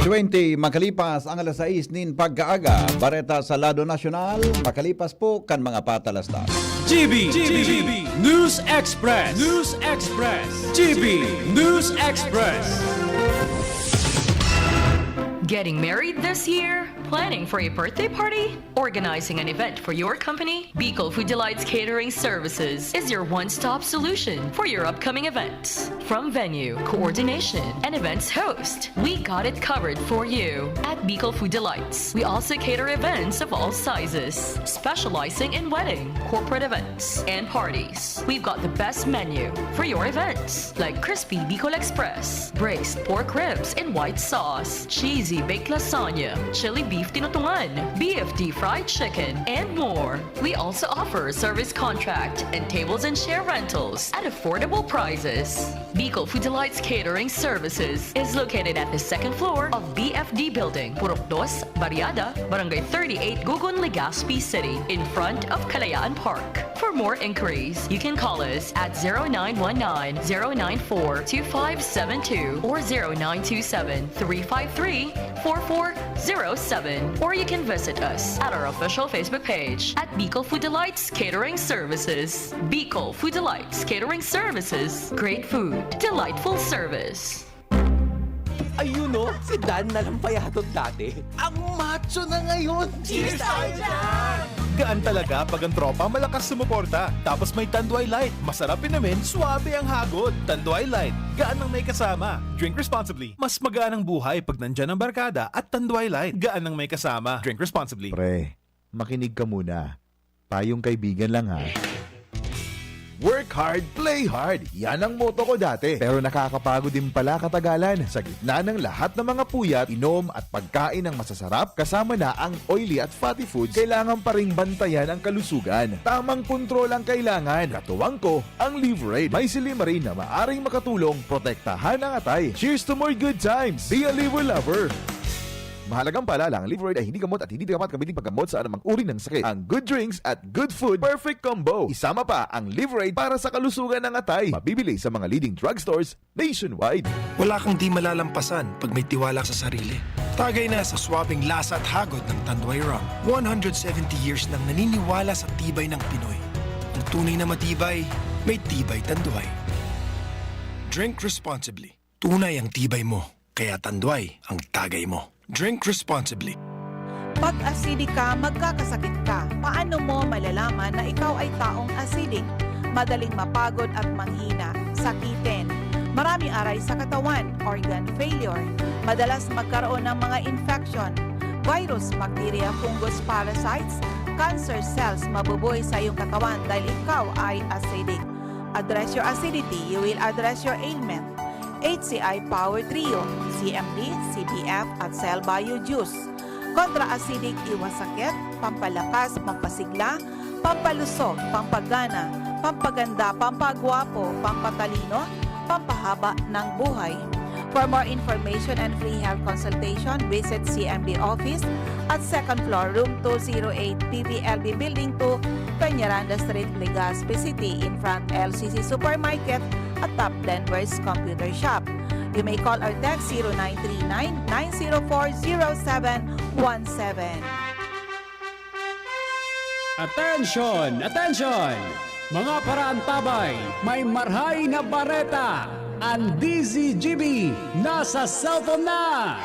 20 makalipas ang alas 6 nin pagkaaga bareta sa Lado Nasyonal makalipas po kan mga patalastas. GB News Express. GB News Express. Getting married this year? Planning for a birthday party? Organizing an event for your company? Bicol Food Delights Catering Services is your one-stop solution for your upcoming events. From venue, coordination, and events host, we got it covered for you. At Bicol Food Delights, we also cater events of all sizes, specializing in wedding, corporate events, and parties. We've got the best menu for your events, like crispy Bicol Express, braised pork ribs in white sauce, cheesy baked lasagna, chili beef tinutungan, BFD fried chicken, and more. We also offer service contract and tables and chair rentals at affordable prices. Bicol Food Delights Catering Services is located at the second floor of BFD Building, Purok 2, Barriada, Barangay 38, Gugun, Legazpi City, in front of Kalayaan Park. For more inquiries, you can call us at 0919-094-2572 or 0927-353-4407, or you can visit us at our official Facebook page at Bicol Food Delights Catering Services. Bicol Food Delights Catering Services. Great food, delightful service. Ayun o, si Dan na lang payatot dati. Ang macho na ngayon! Cheers tayo dyan! Gaan talaga pag ang tropa malakas sumuporta. Tapos may Tanduay Light. Masarap inumin, suabe ang hagod. Tanduay Light. Gaan ang may kasama. Drink responsibly. Mas magaan ang buhay pag nandyan ang barkada at Tanduay Light. Gaan ang may kasama. Drink responsibly. Pre, makinig ka muna. Tayong kaibigan lang ha. Work hard, play hard. Yan ang motto ko dati. Pero nakakapagod din pala katagalan. Sa gitna ng lahat ng mga puyat, inom at pagkain ng masasarap, kasama na ang oily at fatty foods, kailangan pa ring bantayan ang kalusugan. Tamang kontrol ang kailangan. Katuwang ko, ang Live-Rate. May silimarin na maaring makatulong protektahan ang atay. Cheers to more good times. Be a liver lover. Mahalagang paalala, ang Live-Rate ay hindi gamot at hindi dapat gamitin paggamot sa anumang uri ng sakit. Ang good drinks at good food, perfect combo. Isama pa ang Live-Rate para sa kalusugan ng atay. Mabibili sa mga leading drugstores nationwide. Wala kang di malalampasan pag may tiwala sa sarili. Tagay na sa swabing lasa at hagod ng Tanduay Rum. 170 years nang naniniwala sa tibay ng Pinoy. Ang tunay na matibay, may tibay Tanduay. Drink responsibly. Tunay ang tibay mo, kaya Tanduay ang tagay mo. Drink responsibly. Pag acidic ka, magkakasakit ka. Paano mo malalaman na ikaw ay taong acidic? Madaling mapagod at manghina, sakitin. Maraming aray sa katawan, organ failure. Madalas magkaroon ng mga infection, virus, bacteria, fungus, parasites, cancer cells mabubuhay sa iyong katawan dahil ikaw ay acidic. Address your acidity, you will address your ailment. HCI Power Trio, CMD, CBF at Cell Bio Juice. Kontra-acidic, iwas sakit, pampalakas, pampasigla, pampalusog, pampagana, pampaganda, pampagwapo, pampatalino, pampahaba ng buhay. For more information and free health consultation, visit CMD office at 2nd floor, room 208, PBLB Building 2, Peñaranda Street, Legazpi City, in front LCC Supermarket at Top Denver's Computer Shop. You may call or text 0939-904-0717. Attention! Attention! Mga paraantabay, may marhay na bareta! Ang DZGB nasa cellphone na!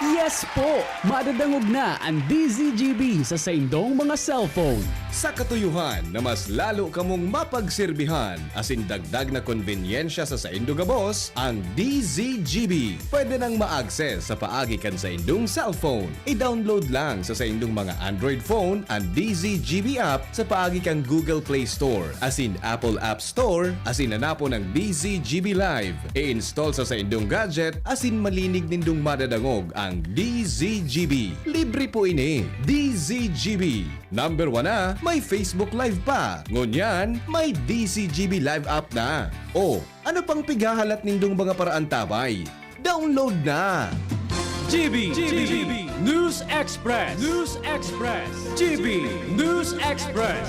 Yes po! Madadangog na ang DZGB sa saindong mga cellphone. Sa katuyuhan na mas lalo kamong mapagsilbihan asin dagdag na konbinyensya sa saindo gabos, ang DZGB pwede nang ma-access sa paagi kan sa indong cellphone. I-download lang sa saindong mga Android phone ang DZGB app sa paagi kang Google Play Store asin Apple App Store asin hanapo ng DZGB Live. I-install sa saindong gadget asin malinig nindong madadangog ang DZGB. Libre po ini. DZGB. Number 1 na, may Facebook Live pa. Ngunyan, may DZGB Live app na. O, ano pang pigahalat nindong mga paraantabay? Download na! GB News Express. News Express. GB News Express.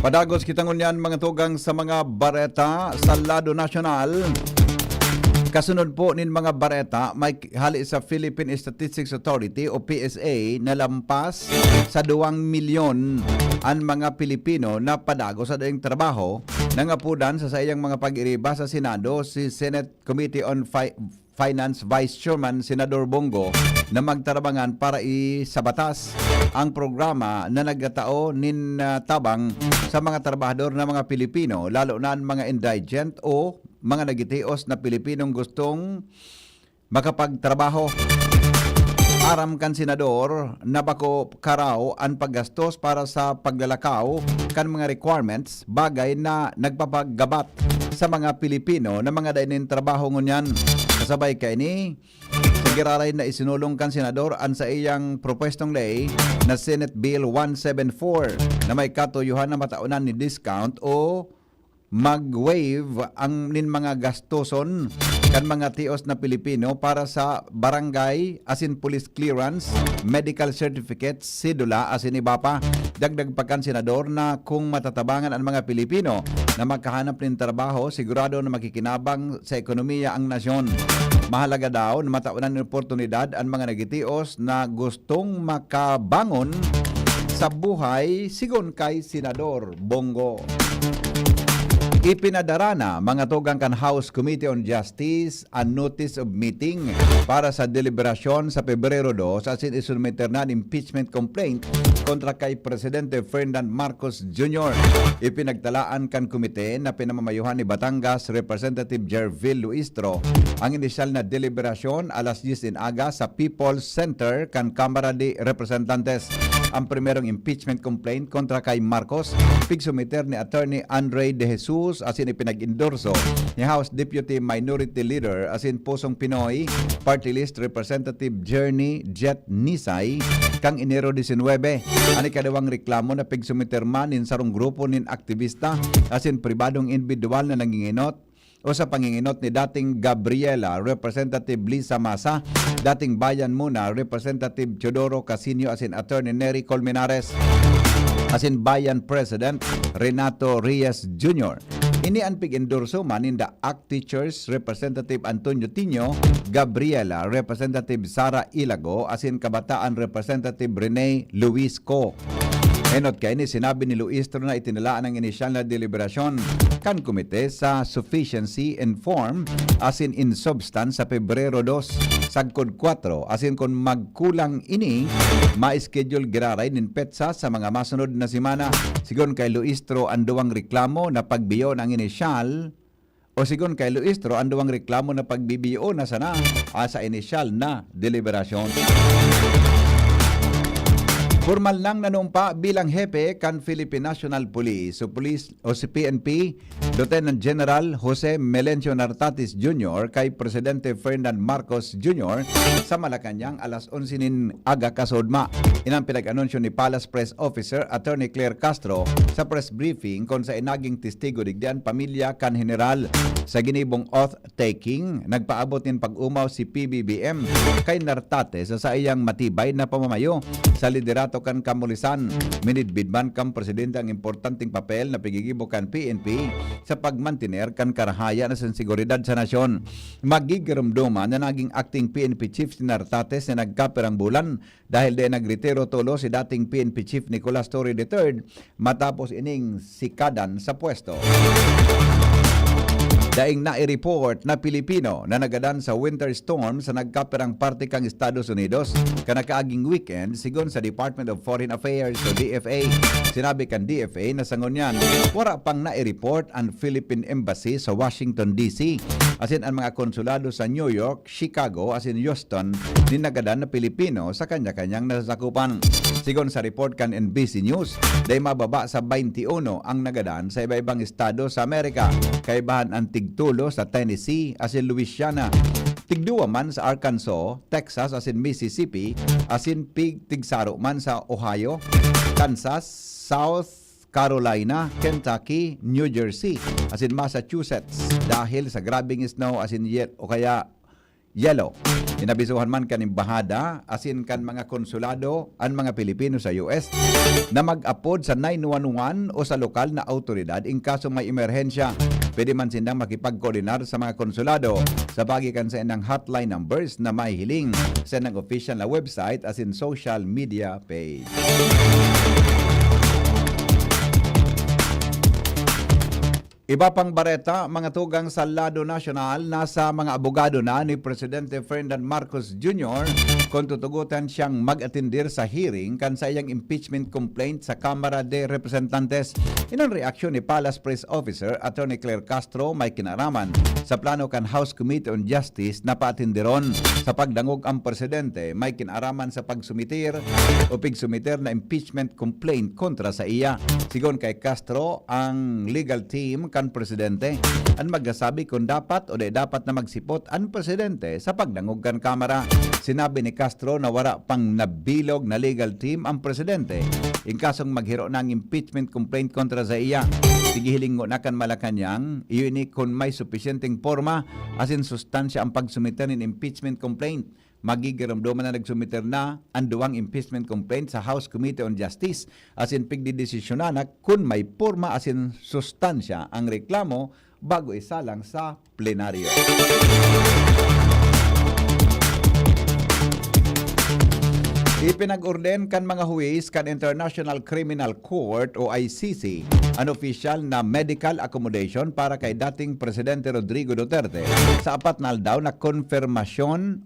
Padagos kitang unyan mga tugang sa mga bareta sa lado nasyonal. Kasunod po nin mga bareta, may hali sa Philippine Statistics Authority o PSA na lampas sa 2 milyon ang mga Pilipino na padagos sa daing trabaho nangapudan sa iyang mga pag-iriba sa Senado si Senate Committee on Finance Vice Chairman Senador Bongo na magtarabangan para isabatas ang programa na nagtatao nin tabang sa mga trabahador na mga Pilipino lalo na ang mga indigent o mga nagitios na Pilipinong gustong makapagtrabaho. Aram kan senador na bako karaw ang paggastos para sa paglalakaw kan mga requirements bagay na nagpapagabat sa mga Pilipino na mga dainin trabaho ngunyan. Kasabay kay ni sigiraray na isinulong kan senador an sa iyang propwestong ley na Senate Bill 174 na may katuyuhan na mataunan ni discount o mag-waive ang nin mga gastoson kan mga tios na Pilipino para sa barangay asin police clearance, medical certificate, sidula asin iba pa. Dagdag pa kan senador na kung matatabangan ang mga Pilipino na magkahanap ng trabaho, sigurado na makikinabang sa ekonomiya ang nasyon. Mahalaga daw na mataunan ng oportunidad ang mga nagitios na gustong makabangon sa buhay sigon kay Senador Bongo. Ipinadara na mga tugang kan House Committee on Justice ang notice of meeting para sa deliberasyon sa Pebrero 2 asin isulmiter na impeachment complaint kontra kay Presidente Ferdinand Marcos Jr. Ipinagtalaan kan komite na pinamamayuhan ni Batangas Representative Jervil Luistro ang inisyal na deliberasyon alas 10 in aga sa People's Center kan Kamara de Representantes. Ang primerong impeachment complaint kontra kay Marcos pigsumiter ni Attorney Andre De Jesus asin ipinag-endorso ni House Deputy Minority Leader asin Pusong Pinoy Party List Representative Journey Jet Nisay kang Enero 19. Ani kadawang reklamo na pigsumiter man nin sarong grupo nin aktivista asin pribadong individual na nanginginot o sa panginginot ni dating Gabriela, Representative Lisa Masa, dating Bayan Muna, Representative Teodoro Casinio asin Attorney Nery Colmenares, asin Bayan President Renato Reyes Jr. Ini ang pig-endorso man in the ACT Teachers, Representative Antonio Tino, Gabriela, Representative Sara Ilago, asin Kabataan Representative Rene Luisco. Enot kay ni sinabi ni Luistro na itinalaan ang inisyal na deliberasyon kan komite sa sufficiency in form as in substance sa Pebrero 2 sagkod 4 as in kung magkulang ini ma-schedule giraray nin petsa sa mga masunod na semana. Sigon kay Luistro ang duwang reklamo na pagbiyo ng inisyal o sigon kay Luistro ang duwang reklamo na pagbibiyo na sana sa inisyal na deliberasyon. Formal nang nanumpa bilang hepe kan Philippine National Police o si PNP Lieutenant General Jose Melencio Nartatis Jr. kay Presidente Ferdinand Marcos Jr. sa Malacañang alas 11 nin aga kasodma. Inang pinag-anunsyo ni Palace Press Officer Attorney Claire Castro sa press briefing kon sa inaging testigo digdian pamilya kan General sa ginibong oath-taking. Nagpaabot nin pag-umaw si PBBM kay Nartates sa iyang matibay na pamamayo sa liderato kan Kamulisan. Minidbidman kan presidente ang importanteng papel na pigigibo kan PNP sa pagmantiner kan karahaya na seguridad sa nasyon. Magigiramduman na naging acting PNP chief si Nartates na nagkaperang bulan dahil de nagretiro tulo si dating PNP chief Nicolas Torre III matapos ining sikadan sa pwesto. Daing nai-report na Pilipino na nagadan sa winter storm sa nagkaperang parte kang Estados Unidos kanakaaging weekend sigon sa Department of Foreign Affairs o DFA. Sinabi kan DFA na sangon yan, wala pang nai-report ang Philippine Embassy sa Washington DC. Asin ang mga konsulado sa New York, Chicago, asin Houston din nagadan na Pilipino sa kanya-kanyang nasasakupan. Sigon sa report kan NBC News, day mababa sa 21 ang nagadan sa iba-ibang estado sa Amerika. Kaibahan ang tigtulo sa Tennessee asin Louisiana, tigduwa man sa Arkansas, Texas asin Mississippi, asin tigsaro man sa Ohio, Kansas, South Carolina, Kentucky, New Jersey, asin Massachusetts dahil sa grabing snow asin o kaya yellow. Inabisuhan man kan embahada asin kan mga konsulado ang mga Pilipino sa US na mag-upod sa 911 o sa lokal na autoridad in kaso may emerhensya. Pwede man sindang makipag-koordinar sa mga konsulado sa bagikan sa inang hotline numbers na may hiling sa inang official na website asin social media page. Iba pang bareta, mga tugang sa Lado Nacional, nasa mga abogado na ni Presidente Ferdinand Marcos Jr. kung tutugutan siyang mag-atindir sa hearing kan sa iyang impeachment complaint sa Kamara de Representantes. Inang reaksyon ni Palace Press Officer Attorney Claire Castro may kinaraman sa plano kan House Committee on Justice na paatindiron. Sa pagdangog ang Presidente may kinaraman sa pagsumitir o pigsumiter na impeachment complaint kontra sa iya. Sigon kay Castro, ang legal team kan Presidente ang magsasabi kung dapat o di dapat na magsipot ang Presidente sa pagdangog kan Kamara. Sinabi ni Castro na wala pang nabilog na legal team ang Presidente in kasong maghiro ng impeachment complaint kontra sa iya. Tigihilingo na kan Malacañang, iyon ni kung may sufisyenteng forma asin sustansya ang pagsumiter ng impeachment complaint. Magigiramduman na nagsumiter na ang duwang impeachment complaint sa House Committee on Justice asin pigdidesisyonan na kung may forma asin sustansya ang reklamo bago isalang sa plenaryo. Ipinag-orden kan mga huwis kan International Criminal Court o ICC ang official na medical accommodation para kay dating Presidente Rodrigo Duterte sa 4 na aldaw na confirmation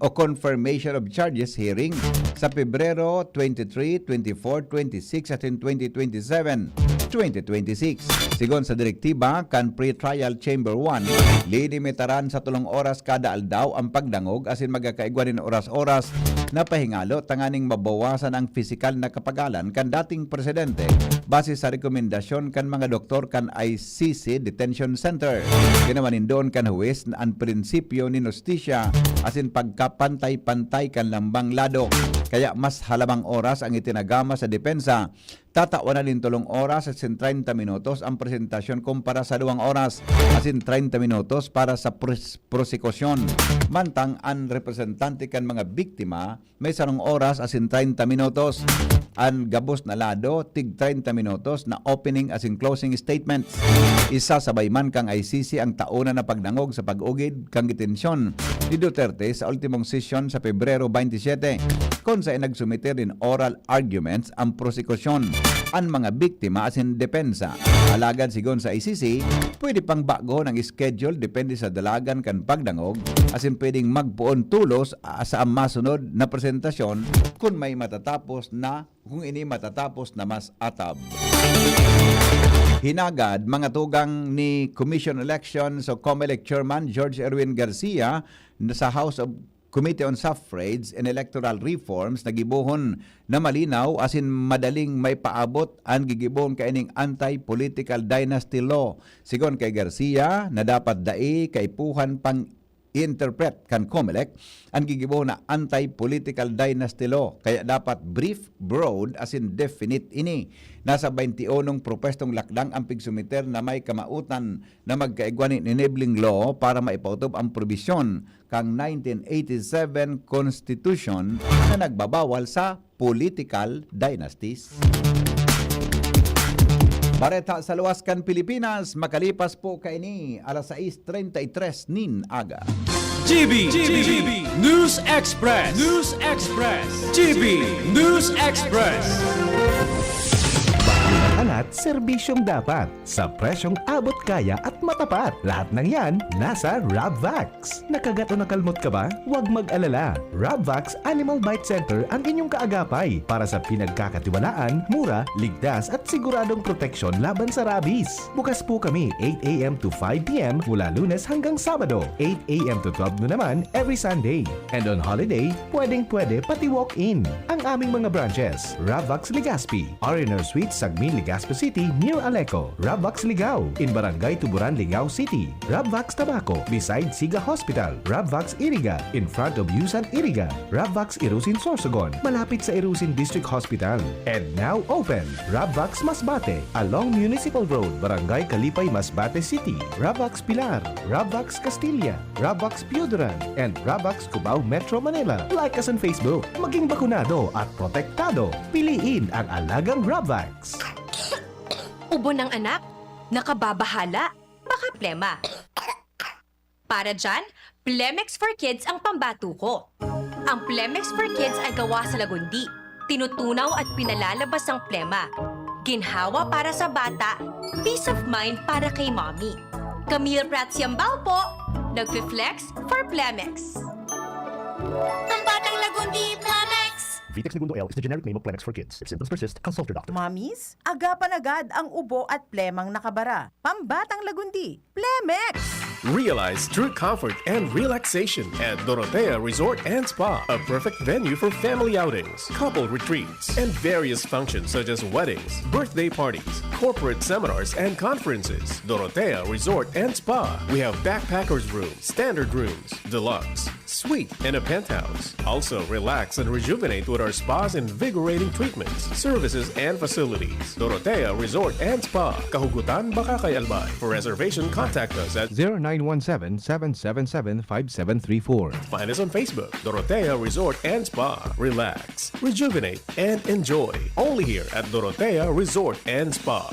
of charges hearing sa Pebrero 23, 24, 26 at 2027. 2026. Sigon sa direktiba kan pre-trial chamber 1, lilimitaran sa 3 oras kada aldaw ang pagdangog asin magkakaigwanin oras-oras na pahingalo tanganing mabawasan ang pisikal na kapagalan kan dating presidente base sa rekomendasyon kan mga doktor kan ICC Detention Center. Kinamanin doon kan huwes na ang prinsipyo ni justisya asin pagkapantay-pantay kan lambang lado. Kaya mas halamang oras ang itinagama sa depensa. Tatawan na rin 3 oras at 30 minutos ang presentasyon kumpara sa 2 oras asin 30 minutos para sa prosekusyon. Mantang ang representante kan mga biktima may 1 oras asin 30 minutos. Ang gabos na lado tig 30 minutos na opening asin closing statements. Isasabay man kang ICC ang tauna na pagdangog sa pag-ugid kang detensyon ni Duterte sa ultimong session sa Pebrero 27. Kon sa nagsumite rin oral arguments ang prosekusyon, ang mga biktima asin depensa. Alagad sigon sa ICC, pwede pang bago ng schedule depende sa dalagan kan pagdangog, asin pwedeng magpuon tulos sa masunod na presentasyon kung may matatapos na, kung ini matatapos na mas atab. Hinagad mga tugang ni Commission Elections o COMELEC Chairman George Erwin Garcia sa House of Committee on Suffrage and Electoral Reforms nagibuhon na malinaw asin madaling may paabot ang gigibuhon kaining anti-political dynasty law. Sigon kay Garcia na dapat dai kaipuhan pang interpret kan COMELEC ang gigibuhon na anti-political dynasty law. Kaya dapat brief, broad, asin definite ini. Nasa 21 propestong lakdang ang pigsumiter na may kamautan na magkaigwan ni enabling law para maipautob ang probisyon kang 1987 Constitution na nagbabawal sa political dynasties. Bareta sa Luwaskan, Pilipinas, makalipas po kaini alas 6:33 nin aga. GB News Express. GB News Express. Alat, serbisyong dapat sa presyong abot kaya at matapat. Lahat ng yan nasa Rabvax. Nakagat o nakalmot ka ba? Huwag mag-alala. Rabvax Animal Bite Center ang inyong kaagapay para sa pinagkakatiwalaan, mura, ligtas at siguradong proteksyon laban sa rabies. Bukas po kami 8 a.m. to 5 p.m. mula Lunes hanggang Sabado, 8 a.m. to 12 noon naman every Sunday. And on holiday, pwedeng-pwede pati walk-in. Ang aming mga branches, Rabvax Legazpi, R&R Suite Sagmi Legazpi City near Aleco, Rabvax Ligao in Barangay Tuburan, Ligao City, Rabvax Tabaco beside Siga Hospital, Rabvax Iriga in front of Yusan Iriga, Rabvax Irusin Sorsogon malapit sa Irusin District Hospital, and now open Rabvax Masbate along Municipal Road, Barangay Kalipay, Masbate City, Rabvax Pilar, Rabvax Castilla, Rabvax Piudaran, and Rabvax Cubao Metro Manila. Like us on Facebook. Maging bakunado at protektado. Piliin ang alagang Rabvax. Ubo ng anak, nakababahala, baka plema. Para dyan, Plemex for Kids ang pambato ko. Ang Plemex for Kids ay gawa sa lagundi, tinutunaw at pinalalabas ang plema. Ginhawa para sa bata, peace of mind para kay mommy. Camille Prats Yambao po, nagfi-flex for Plemex. Ang batang lagundi, Plemex! Vitex Segundo L is the generic name of Plemex for kids. If symptoms persist, consult your doctor. Mamis, agapan agad ang ubo at plemang nakabara. Pambatang lagundi, Plemex! Realize true comfort and relaxation at Dorotea Resort and Spa, a perfect venue for family outings, couple retreats, and various functions such as weddings, birthday parties, corporate seminars, and conferences. Dorotea Resort and Spa. We have backpackers rooms, standard rooms, deluxe, suite, and a penthouse. Also, relax and rejuvenate with our spas and invigorating treatments, services, and facilities. Dorotea Resort and Spa, Kahugutan, Bakakay, Albay. For reservation, contact us at 0917-777-5734. Find us on Facebook, Dorotea Resort and Spa. Relax, rejuvenate, and enjoy. Only here at Dorotea Resort and Spa.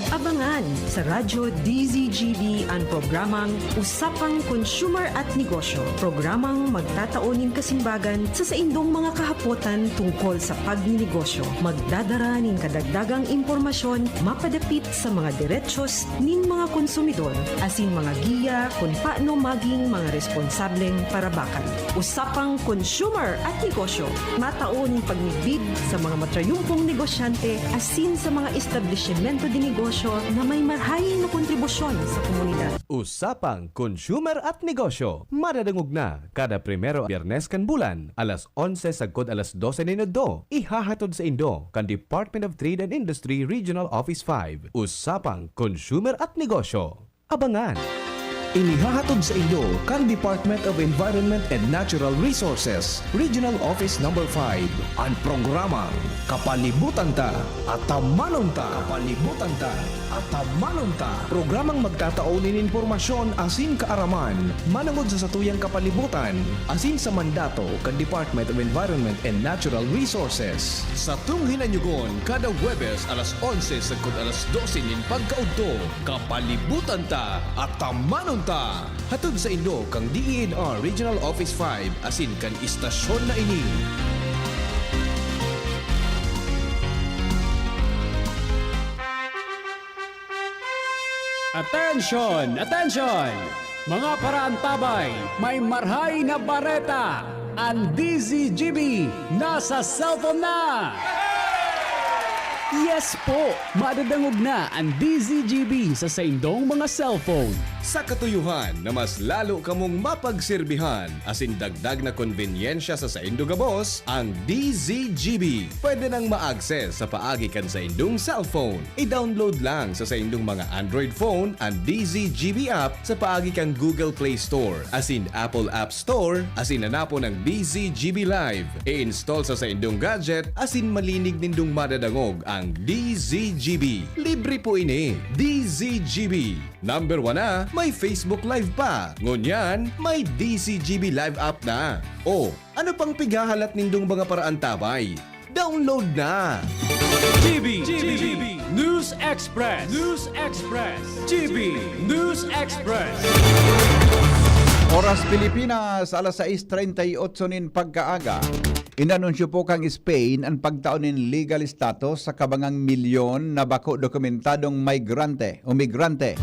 Abangan sa Radyo DZGB ang programang Usapang Consumer at Negosyo. Programang magtataunin kasimbagan sa saindong mga kahapotan tungkol sa pagninegosyo. Magdadara nin kadagdagang impormasyon mapadapit sa mga diretsyon nin mga konsumidor asin mga giya kung paano maging mga responsableng parabakan. Usapang Consumer at Negosyo. Mataon pagnibid sa mga matrayumpong negosyante asin sa mga establishmento di negosyo na may marhayin na kontribusyon sa komunidad. Usapang Consumer at Negosyo. Madadangog na kada primero Biyernes kan bulan, alas 11 sagkod alas 12 ninodo. Ihahatod sa Indo kan Department of Trade and Industry Regional Office 5. Usapang Consumer at Negosyo. Abangan! Inihahatod sa inyo kan Department of Environment and Natural Resources, Regional Office No. 5, ang programang Kapalibutan Ta at Tamanon Ta. Kapalibutan Ta at Tamanon Ta. Programang magtataunin informasyon asin kaaraman, manangod sa satuyang kapalibutan, asin sa mandato kan Department of Environment and Natural Resources. Sa tunghinanyugon, kada Huwebes alas 11 sagkod alas 12 nin pagkaudto, Kapalibutan Ta at Tamanon Ta. Hatod sa Indo kang DENR Regional Office 5 asin kan istasyon na ini. Attention! Attention! Mga paraantabay, may marhay na bareta. Ang DZGB nasa cellphone na! Yes po! Madadangog na ang DZGB sa saindong mga cellphone. Sa katuyuhan na mas lalo kamong mapagsilbihan, asin dagdag na konbinyensya sa saindong gabos, ang DZGB. Pwede nang ma-access sa paagi kan sa indong cellphone. I-download lang sa saindong mga Android phone ang DZGB app sa paagi kang Google Play Store, asin Apple App Store, asin hanapo ng DZGB Live. I-install sa saindong gadget, asin malinig nindong madadangog ang DZGB. Libre po ini. DZGB. Number 1 na, may Facebook Live pa. Ngunyan, may DZGB Live app na. O, ano pang pigahalat nindong mga paraan tabay? Download na! GB News Express. News Express. GB News Express. Oras Pilipinas, alas 6:38 nin pagkaaga. Inanunsyo po kang Spain ang pagtaon nin legal status sa kabangang milyon na bako dokumentadong migrante o migrante.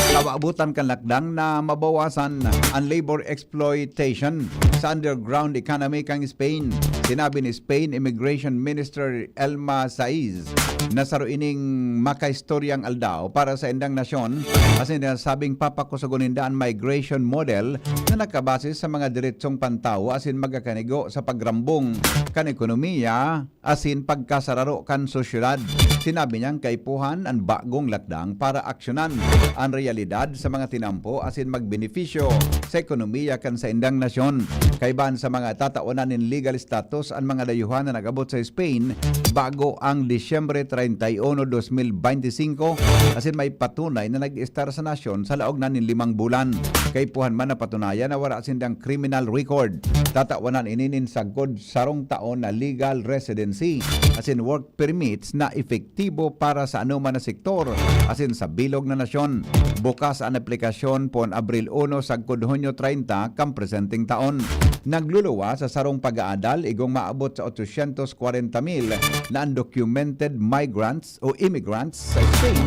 Kawabutan kan lakdang na mabawasan ang labor exploitation sa underground economy kang Spain. Sinabi ni Spain Immigration Minister Elma Saiz na saruining makaistoryang aldaw para sa indang nasyon kasi nasabing papakusuguninda ang migration model na nakabase sa mga diretsong pantaw asin magakanigo sa pagrambong kan ekonomiya asin pagkasararo kan sosyedad. Sinabi niyang kaipuhan ang bagong lakdang para aksyonan ang realidad sa mga tinampo asin magbenepisyo sa ekonomiya kan sa indang nasyon. Kaiban sa mga tataunan nin legal status ang mga dayuhan na nagabot sa Spain bago ang Disyembre 31, 2025 asin may patunay na nag-estar sa nasyon sa laog na nin 5 bulan. Kaipuhan man na patunayan na wala sindang criminal record. Tatawanan ininin sagod sarong taon na legal residency asin work permits na efektibo para sa anuman na sektor asin sa bilog na nasyon. Bukas ang aplikasyon pon Abril 1 sagkod Hunyo 30 kam presenting taon. Nagluluwa sa sarong pag-aadal igong maabot sa 840,000 na undocumented migrants o immigrants sa Spain.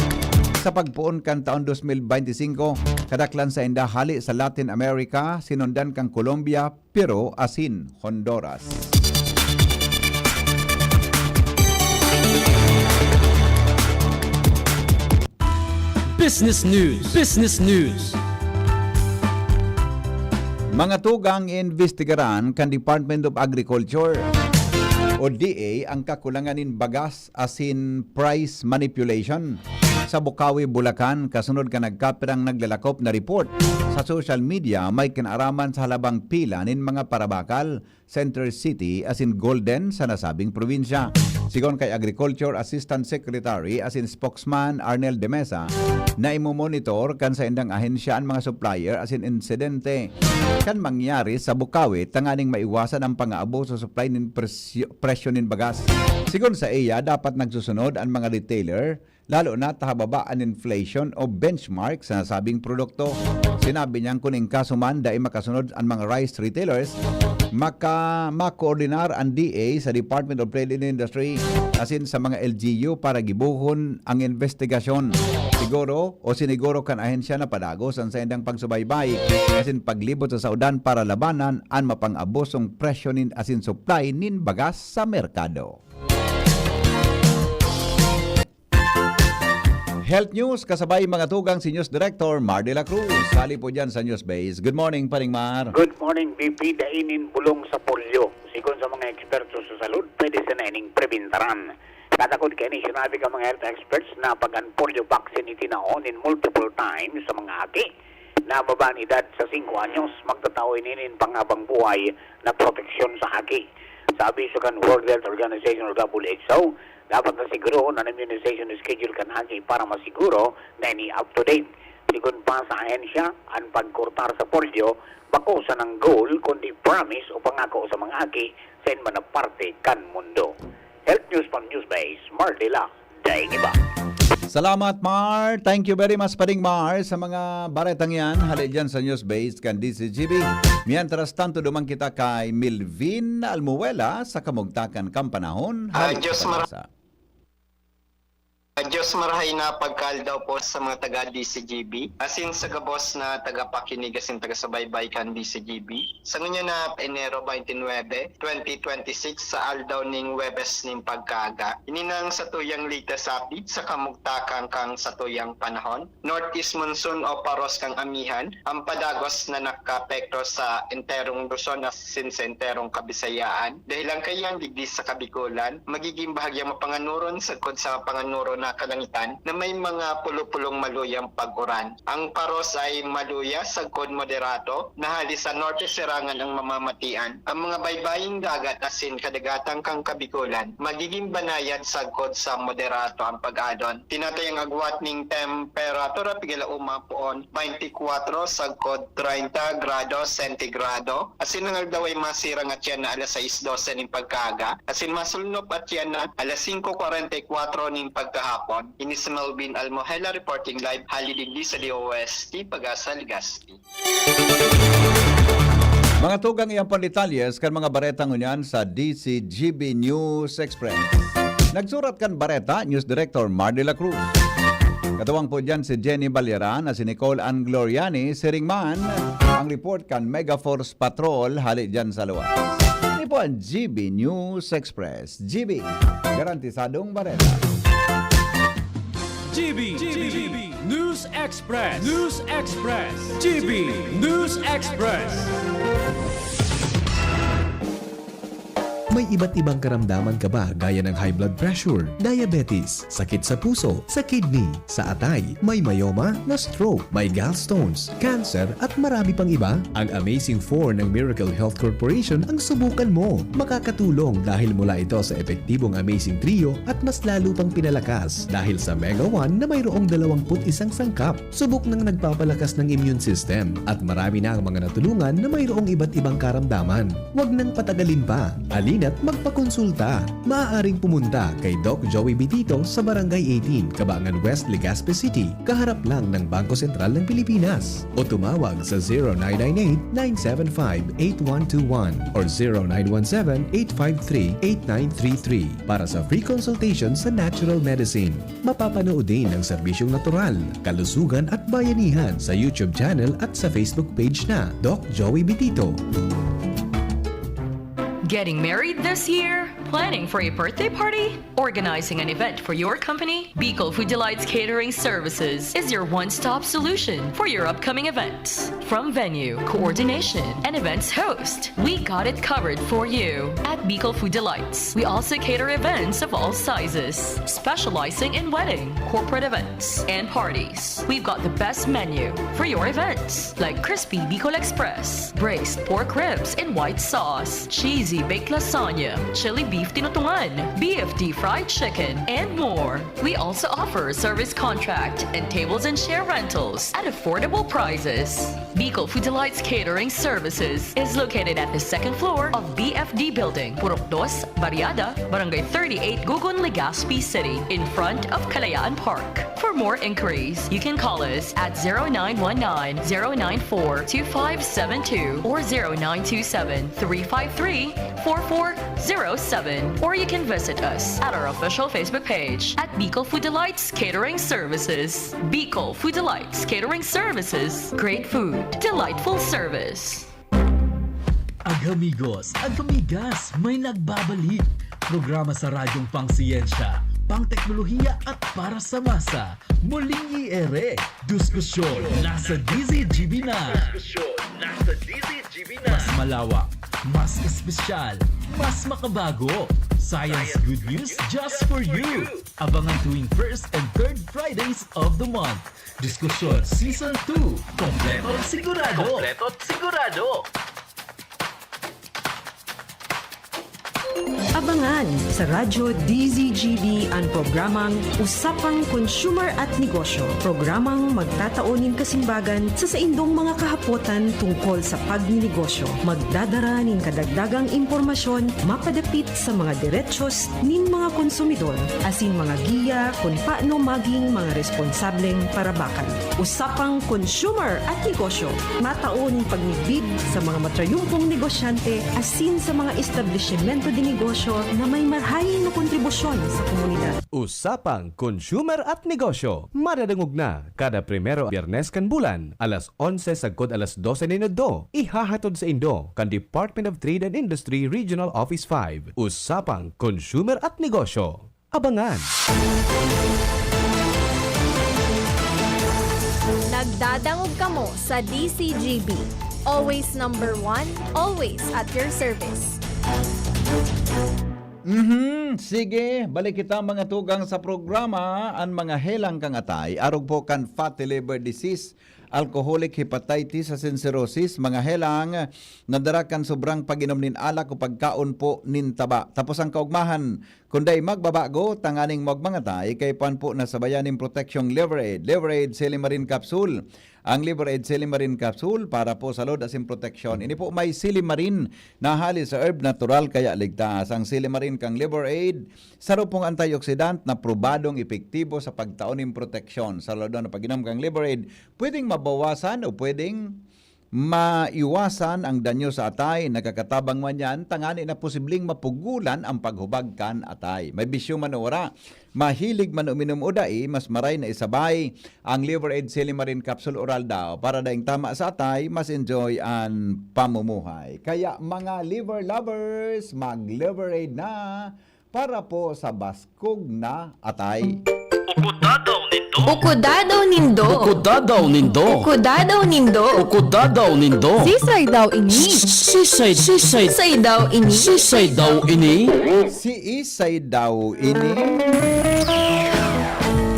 Sa pagpuon kan taon 2025, kadaklan sa indahali sa Latin America, sinundan kang Colombia, Peru, asin Honduras. Business News. Business News. Mga tugang investigaran kan Department of Agriculture o DA ang kakulanganin bagas asin price manipulation. Sa Bukawi, Bulacan, kasunod ka nagkapirang naglalakop na report sa social media may kinaraman sa halabang pila nin mga parabakal, Center City asin Golden sa nasabing probinsya. Sigon kay Agriculture Assistant Secretary asin spokesman Arnel de Mesa na imomonitor kan sa indang ahensya ang mga supplier asin insidente kan mangyari sa Bukawi tanganing maiwasan ang pang-aabo sa supply nin presyo nin bagas. Sigon sa iya dapat nagsusunod ang mga retailer lalo na tahababa ang inflation o benchmark sa nasabing produkto. Sinabi niyang kuning kaso man dahil makasunod ang mga rice retailers makoordinar ang DA sa Department of Trade and Industry asin sa mga LGU para gibuhon ang investigasyon. Siguro o siniguro kan ahensya na padagos ang sa indang pagsubaybay asin paglibot sa saudan para labanan ang mapang-abosong presyo nin asin supply nin bagas sa merkado. Health News, kasabay mga tugang si News Director Mar de la Cruz. Sali po dyan sa News Base. Good morning, Paring Mar. Good morning, BP. Dainin bulong sa polio. Sigon sa mga eksperto sa salud, pwede sa naining prebintaran. Katakot kayo ni sinabi ka mga health experts na pag ang polio vaccine itinaonin multiple times sa mga aki na babaan edad sa 5 anyos, magtataw ininin pangabang buhay na proteksyon sa aki. Sabi sa kan World Health Organization o WHO, dapat na siguro na immunization schedule kan hagi para masiguro na ini up to date. Sigun pa sa ahensya, ang pagkurtar sa polio, bako sa ng goal kundi promise o pangako sa mga aki sa inman na parte kan mundo. Health News from Newsbase, Mar de la Dainiba. Salamat, Mar. Thank you very much, Paring Mar, sa mga baretang yan. Hali dyan sa Newsbase kan DCGB. Mientras tanto, dumang kita kay Milvin Almuela sa Kamugtakan Kampanahon. Diyos Diyos marahay na pagkal daw po sa mga taga DCGB. Asin sa gabos na taga-pakinig asin taga-subaybay kan DCGB. Sa ngunya na Enero 29, 2026 sa aldaw ning Webes ning pagkaga. Ininang sa tuyang latest update sa kamugtakan kang sa tuyang panahon. Northeast monsoon o paros kang amihan. Ang padagos na nakapekto sa enterong Luzon asin sa enterong Kabisayaan. Dahil ang kayang digdi sa Kabikulan, magiging bahagyang mapanganuron sa panganuro na kalangitan na may mga pulo-pulong maluyang pag-uran. Ang paros ay maluya sa moderato na halis sa norte sirangan ang mamamatian. Ang mga baybaying dagat asin kadagatang kang Kabikulan magiging banayad sa sa moderato ang pag-adon. Tinatayang agwat ning temperatura pigila umapuon 24 sa 30 grado sentigrado. Asin ang daw ay masirang at yan na alas 6:12 ning pagkaga. Asin masulnop at yan na alas 5:44 ning pagkahapon. Ini si Melvin Almohela reporting live halidigdi sa DOST Pag-asa Legazpi. Mga tugang iyang panlitalyes kan mga baretang unyan sa DCGB News Express. Nagsurat kan bareta, News Director Mar de la Cruz. Katuwang po dyan si Jenny Balyaran at si Nicole Ann Gloriani, Siringman. Ang report kan Megaforce Patrol hali dyan sa luwas. Ini po ang GB News Express. GB, garantisadong bareta. GB News Express. News Express. GB News Express. May iba't ibang karamdaman ka ba gaya ng high blood pressure, diabetes, sakit sa puso, sa kidney, sa atay, may myoma, na stroke, may gallstones, cancer at marami pang iba? Ang Amazing 4 ng Miracle Health Corporation ang subukan mo. Makakatulong dahil mula ito sa epektibong Amazing Trio at mas lalo pang pinalakas dahil sa Mega 1 na mayroong 21 sangkap. Subok ng nagpapalakas ng immune system at marami na ang mga natulungan na mayroong iba't ibang karamdaman. Huwag nang patagalin pa. At magpakonsulta. Maaaring pumunta kay Doc Joey Bitito sa Barangay 18, Cabangan West, Legazpi City, kaharap lang ng Bangko Sentral ng Pilipinas. O tumawag sa 0998-975-8121 or 0917-853-8933 para sa free consultation sa natural medicine. Mapapanood din ang serbisyong natural, kalusugan at bayanihan sa YouTube channel at sa Facebook page na Doc Joey Bitito. Getting married this year? Planning for a birthday party? Organizing an event for your company? Bicol Food Delights Catering Services is your one-stop solution for your upcoming events. From venue, coordination, and events host, we got it covered for you. At Bicol Food Delights, we also cater events of all sizes, specializing in wedding, corporate events, and parties. We've got the best menu for your events, like crispy Bicol Express, braised pork ribs in white sauce, cheesy baked lasagna, chili beef tinutungan, BFD fried chicken, and more. We also offer service contract and tables and chair rentals at affordable prices. Bicol Food Delights Catering Services is located at the second floor of BFD Building, Purok 2, Barriada, Barangay 38, Gugun, Legazpi City, in front of Kalayaan Park. For more inquiries, you can call us at 0919-094-2572 or 0927-353-4407, or you can visit us at our official Facebook page at Bicol Food Delights Catering Services. Bicol Food Delights Catering Services. Great food, delightful service. Agamigos, agamigas, may nagbabalik. Programa sa radyong pangsiyensya, pangteknolohiya at para sa masa. Muling i-ere. Diskusyon nasa DZGB na. Mas malawak, mas espesyal, mas makabago. Science good news just for you. Abangan tuwing 1st and 3rd Fridays of the month. Diskusyon Season 2. Kompleto at sigurado. Kompleto at sigurado. Abangan sa Radyo DZGB ang programang Usapang Consumer at Negosyo. Programang magtataunin kasimbagan sa saindong mga kahapotan tungkol sa pagninegosyo. Magdadara nin kadagdagang impormasyon mapadapit sa mga diretsyon nin mga konsumidor asin mga giya kung paano maging mga responsableng parabakan. Usapang Consumer at Negosyo. Mataon pagnibid sa mga matrayumpong negosyante asin sa mga establishmento din malaking negosyo na may marhaing na kontribusyon sa komunidad. Usapang Consumer at Negosyo. Madadangog na kada primero Biyernes kan bulan, alas 11 sagkod alas 12 ni Nado. Ihahatod sa Indo kan Department of Trade and Industry Regional Office 5. Usapang Consumer at Negosyo. Abangan! Nagdadangog kamo sa DCGB. Always number one, always at your service. Sige, balik kita mga tugang sa programa ang mga helang kang atay, arog po kan fatty liver disease, alcoholic hepatitis sa cirrhosis, mga helang nadarakan sobrang pag-inom nin alak o pagkaon po nin taba. Tapos ang kaugmahan, kunday magbabago, tanganing magmangatay, kay pan po na sabayaning protection liver aid silimarin capsule. Ang liver aid silimarin capsule para po sa load asin protection. Ini po may silimarin na hali sa herb natural kaya ligtas. Ang silimarin kang liver aid, saro pong antioxidant na probadong epektibo sa pagtaonin protection. Sa load na pag-inom kang liver aid, pwedeng mabawasan o pwedeng maiwasan ang danyo sa atay. Nakakatabang man yan, tangani na posibleng mapugulan ang paghubag kan atay. May bisyo man ora, mahilig man uminom o dai, mas maray na isabay ang liver aid silimarin capsule oral daw para daing tama sa atay, mas enjoy ang pamumuhay. Kaya mga liver lovers, mag liver aid na para po sa baskog na atay. Ukudadaw nindo. Ukudadaw nindo. Ukudadaw nindo. Ukudadaw nindo. Sisay daw ini. Sisay daw ini. Sisay daw ini. Si Isay daw ini.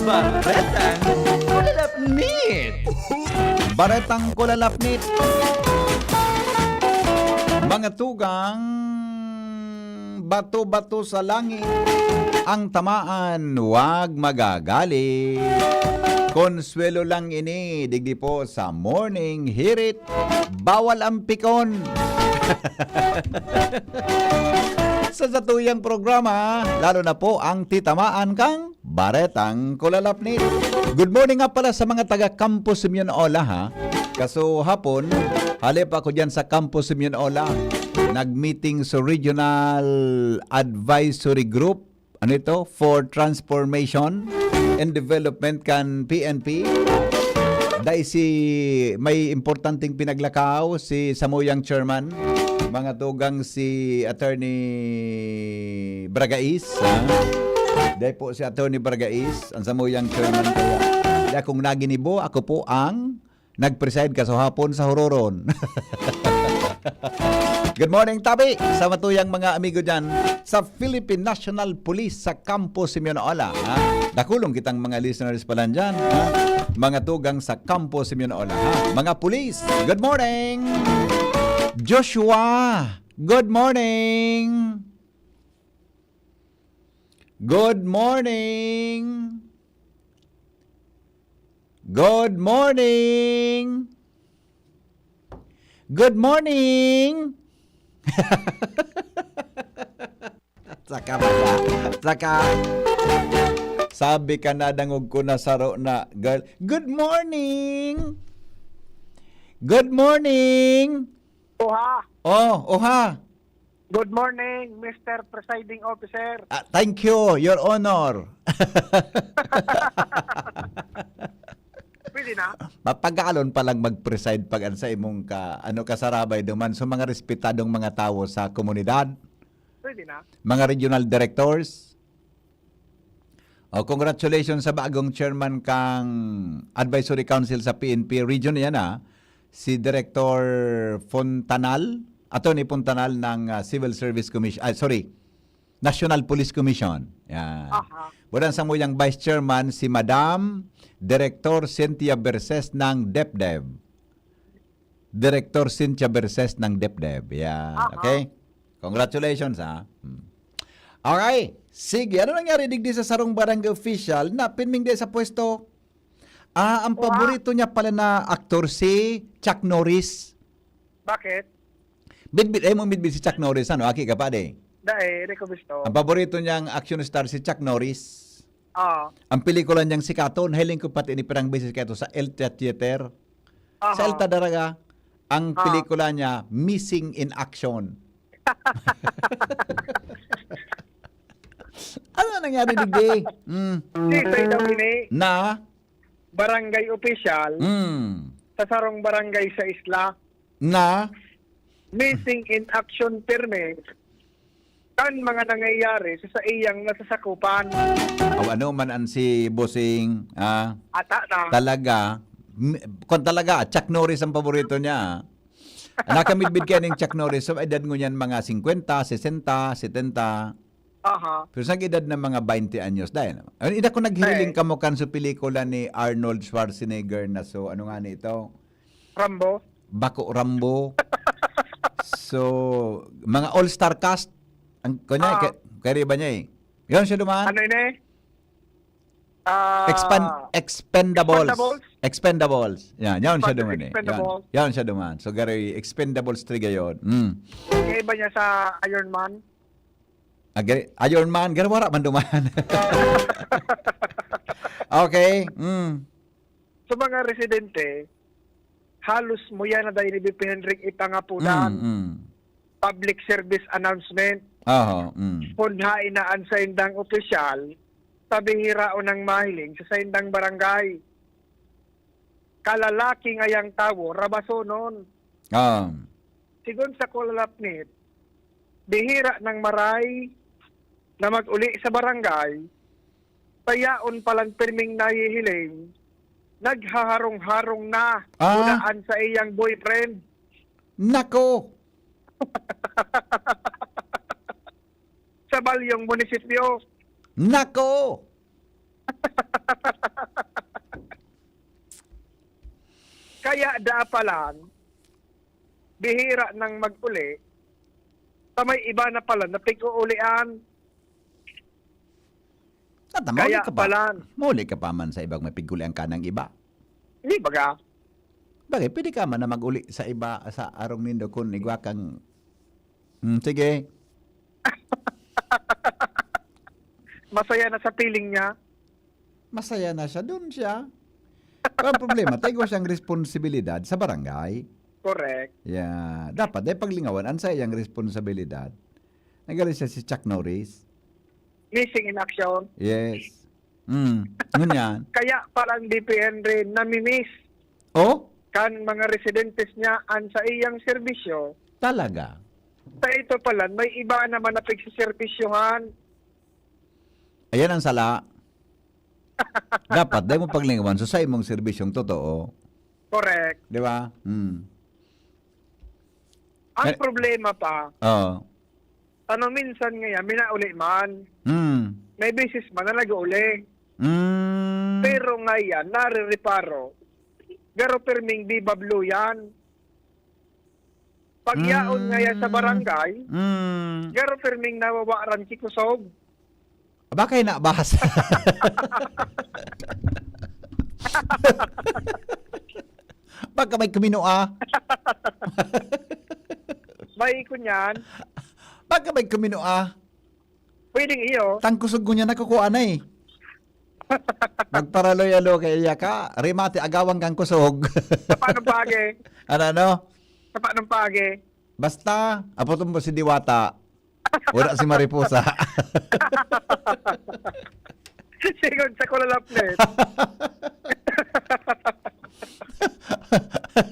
Baretang kulalapnit. Baretang kulalapnit. Mga tugang bato-bato sa langit ang tamaan, wag magagali. Konsuelo lang ini, digdi po sa morning hirit, bawal ang pikon. Sa satuyang programa, lalo na po ang titamaan kang baretang kulalapnit. Good morning nga pala sa mga taga Campus Simeon Ola ha. Kaso hapon, halip ako dyan sa Campus Simeon Ola. Nag-meeting sa Regional Advisory Group for Transformation and Development kan PNP. Dahil may importanteng pinaglakaw si Samuyang Chairman, mga tugang si Attorney Bragais. Dahil po si Attorney Bragais, ang Samuyang Chairman kaya. Dahil kung naginibo, ako po ang nag-preside kasahapon sa Hororon. Good morning, Tabi! Sa matuyang mga amigo dyan sa Philippine National Police sa Campus Simeon Ola. Dakulong kitang mga listeners pala dyan. Mga tugang sa Campus Simeon Ola. Mga police, good morning! Joshua, good morning! Good morning! Good morning! Good morning! Saka pala. Saka. Sabi ka na, dangog ko na saro na, girl. Good morning! Good morning! Oha! Oh, oha! Good morning, Mr. Presiding Officer. Thank you, Your Honor. Pwede na? Mapag-aalon pa lang mag-preside pag sa imong kasarabay duman sa mga respetadong mga tao sa komunidad. Pwede na? Mga regional directors. Congratulations sa bagong chairman kang Advisory Council sa PNP region yan si Director Fontanal, Attorney Fontanal ng Civil Service Commission, National Police Commission. Yan. Budan sa muyang Vice Chairman si Madam Director Cynthia Berses ng DepDev. Director Cynthia Berses ng DepDev. Yan. Okay? Congratulations Okay. Sige, ano nangyari digdi sa sarong barangay official na pinming sa pwesto? Ang paborito niya pala na aktor si Chuck Norris. Bakit? Bidbid si Chuck Norris, Aki ka pa de? Dahil, ko gusto. Ang paborito niyang action star si Chuck Norris. Ang pelikula niyang sikaton, hiling ko pati ni pirang beses kato sa El Theater. Sa El Tadaraga, ang pelikula niya, Missing in Action. Ano nangyari, Digdi? Dito'y daw ini, Na? barangay official, sa sarong barangay sa isla, Na? missing in action permit, kan mga nangyayari sa iyang nasasakupan. O ano man ang si Bossing, Ata na. talaga, kung talaga, Chuck Norris ang paborito niya. Nakamidbid ka ng Chuck Norris, so edad mo yan mga 50, 60, 70. Aha. Pero sa edad ng mga 20 anyos dahil. Ida ko naghiling ka mo kan sa pelikula ni Arnold Schwarzenegger na so ano nga nito? Rambo. Bako Rambo. So mga all-star cast ang kanya kaya ba niya eh. Yan siya dumaan. Ano ini? Expendables. Yan siya dumaan eh. Expendables. Yan siya dumaan. So gari Expendables 3 gayon. Kaya ba niya sa Iron Man? Iron Man, wala man dumaan. Okay. Sa mga residente, halos mo yan na dahil ni BP Henrik itangapunan. Public service announcement. Punhain na ang saindang opisyal, tabihira o ng mahiling sa saindang barangay. Kalalaki ngayang tawo, rabasonon. Sigon sa kulalapnit, bihira ng maray na mag-uli sa barangay, payaon palang pirming nahihiling, naghaharong-harong na unaan sa iyang boyfriend. Nako! Sa Balyong Munisipyo. Nako! Kaya dapalan, bihira ng mag-uli, may iba na pala na pig-uulian. Kaya pala. Muli ka pa man sa ibang mapigulian ka ng iba. Hindi baga. Bagay, pwede ka man na mag-uli sa iba sa arong nindo kung igwa kang... sige. Masaya na sa piling niya. Masaya na siya. Doon siya. Pero ang problema, tayo siyang responsibilidad sa barangay. Correct. Yeah. Dapat, dahil paglingawan, ang sa iyang responsibilidad. Nagalit siya si Chuck Norris. Missing in action. Yes. Ngunyan. Kaya parang DP Henry namimiss. Oh? Kan mga residentes niya an sa iyang serbisyo. Talaga? Sa ito pala, may iba naman na pagsiservisyohan. Ayan ang sala. Dapat, dahil mo paglingawan, so sa imong serbisyong totoo. Correct. Di ba? Ang problema pa, ano minsan ngayon, minauli man. May beses man na nag-uli. Pero ngayon, narireparo. Garo perming di bablo yan. Pagyaon ngayon sa barangay, garo perming nawawaran kikusog. Bakay na bahas. Baka may kuminoa. May kunyan. Baka may kuminoa. Pwedeng iyo. Tangkusog ko niya nakukuha na eh. Magparaloy-alo kay ka. Rimate agawang kang kusog. Sa paanong pagi? Ano? Sa paanong pagi? Basta, apotong mo si Diwata. Wala si Mariposa. Sigon sa kulalapnet.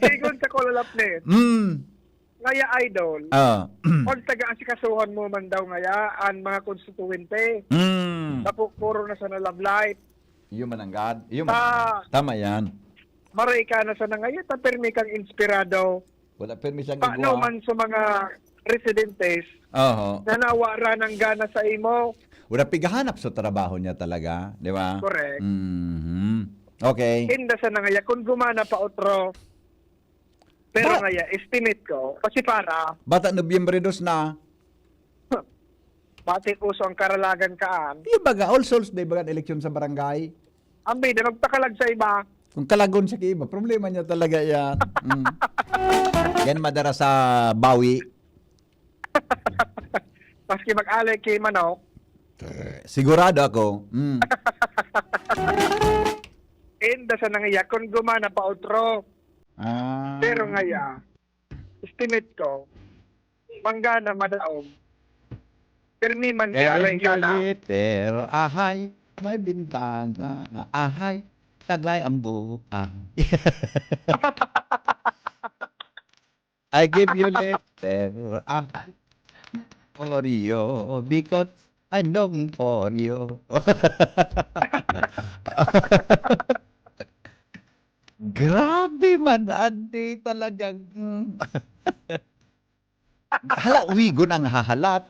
Sigon sa kulalapnet. Ngaya idol. Kung taga-asikasuhan mo man daw ngaya ang mga konstituente. Napukuro na sa nalablight. Iyo man ang God. Iyo man. Tama yan. Maray ka na sa nangaya, tapirmi kang inspirado. Wala permi siyang Paano man sa mga residentes na nawara ng gana sa imo. Wala pigahanap sa trabaho niya talaga. Di ba? Correct. Okay. Hinda sa nangaya, kung gumana pa otro. Pero ngaya, estimate ko, kasi para... Bata Nobyembre 2 na. Batik uso ang karalagan kaan. Yung baga, All Souls Day baga eleksyon sa barangay. Ambi, na magpakalag sa iba. Kung kalagon sa iba, problema niya talaga yan. Yan madara sa bawi. Paski mag-alay kay manok. Sigurado ako. Hinda sa nangaya, kung gumana pa otro. Pero ngaya, estimate ko, manggana madaog. Pirmi man Kaya aray ka na. pero ahay, may bintana, ahay, taglay ang buka. I give you letter, ahay, for you, because I long for you. Grabe man, Andi, talagang... Hala, wigo nang hahalat.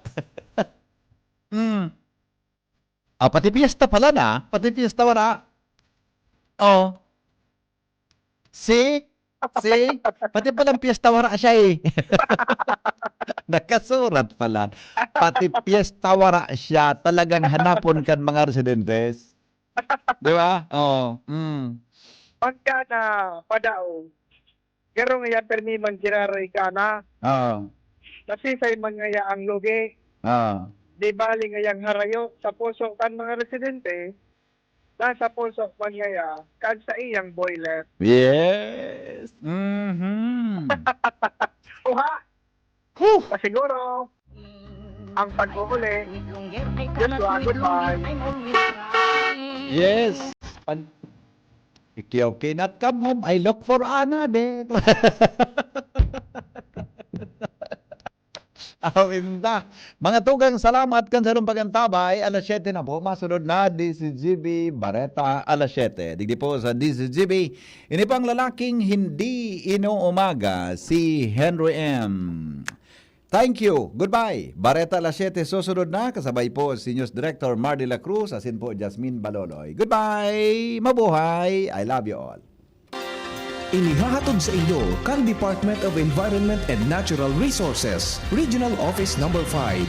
Pati piyesta pala na. Pati piyesta wala. Oh. See? Pati palang piyesta wala siya eh. Nakasurat pala. Pati piyesta wala siya. Talagang hanapon kan mga residentes. Di ba? Oh. Manggana madaog. Pero nga pirmi man giraray ka na. Oh. Kasi sa mga ang lugi. Oh. Di bali ngayang harayo sa puso kan mga residente, nasa puso man ngaya kan sa iyang boiler. Yes. Uha! Pasiguro, ang pag-uuli. Joshua, goodbye. Yes. If you cannot come home, I look for another. Awinda. Mga tugang salamat kan sa pagantabay. Alas 7 na po. Masunod na DCGB Bareta alas 7. Digdi po sa DCGB. Ini pang lalaking hindi inuumaga, si Henry M. Thank you. Goodbye. Bareta alas 7 susunod na. Kasabay po si News Director Mar de la Cruz. Asin po Jasmine Baloloy. Goodbye. Mabuhay. I love you all. Inihahatod sa inyo kang Department of Environment and Natural Resources, Regional Office Number 5,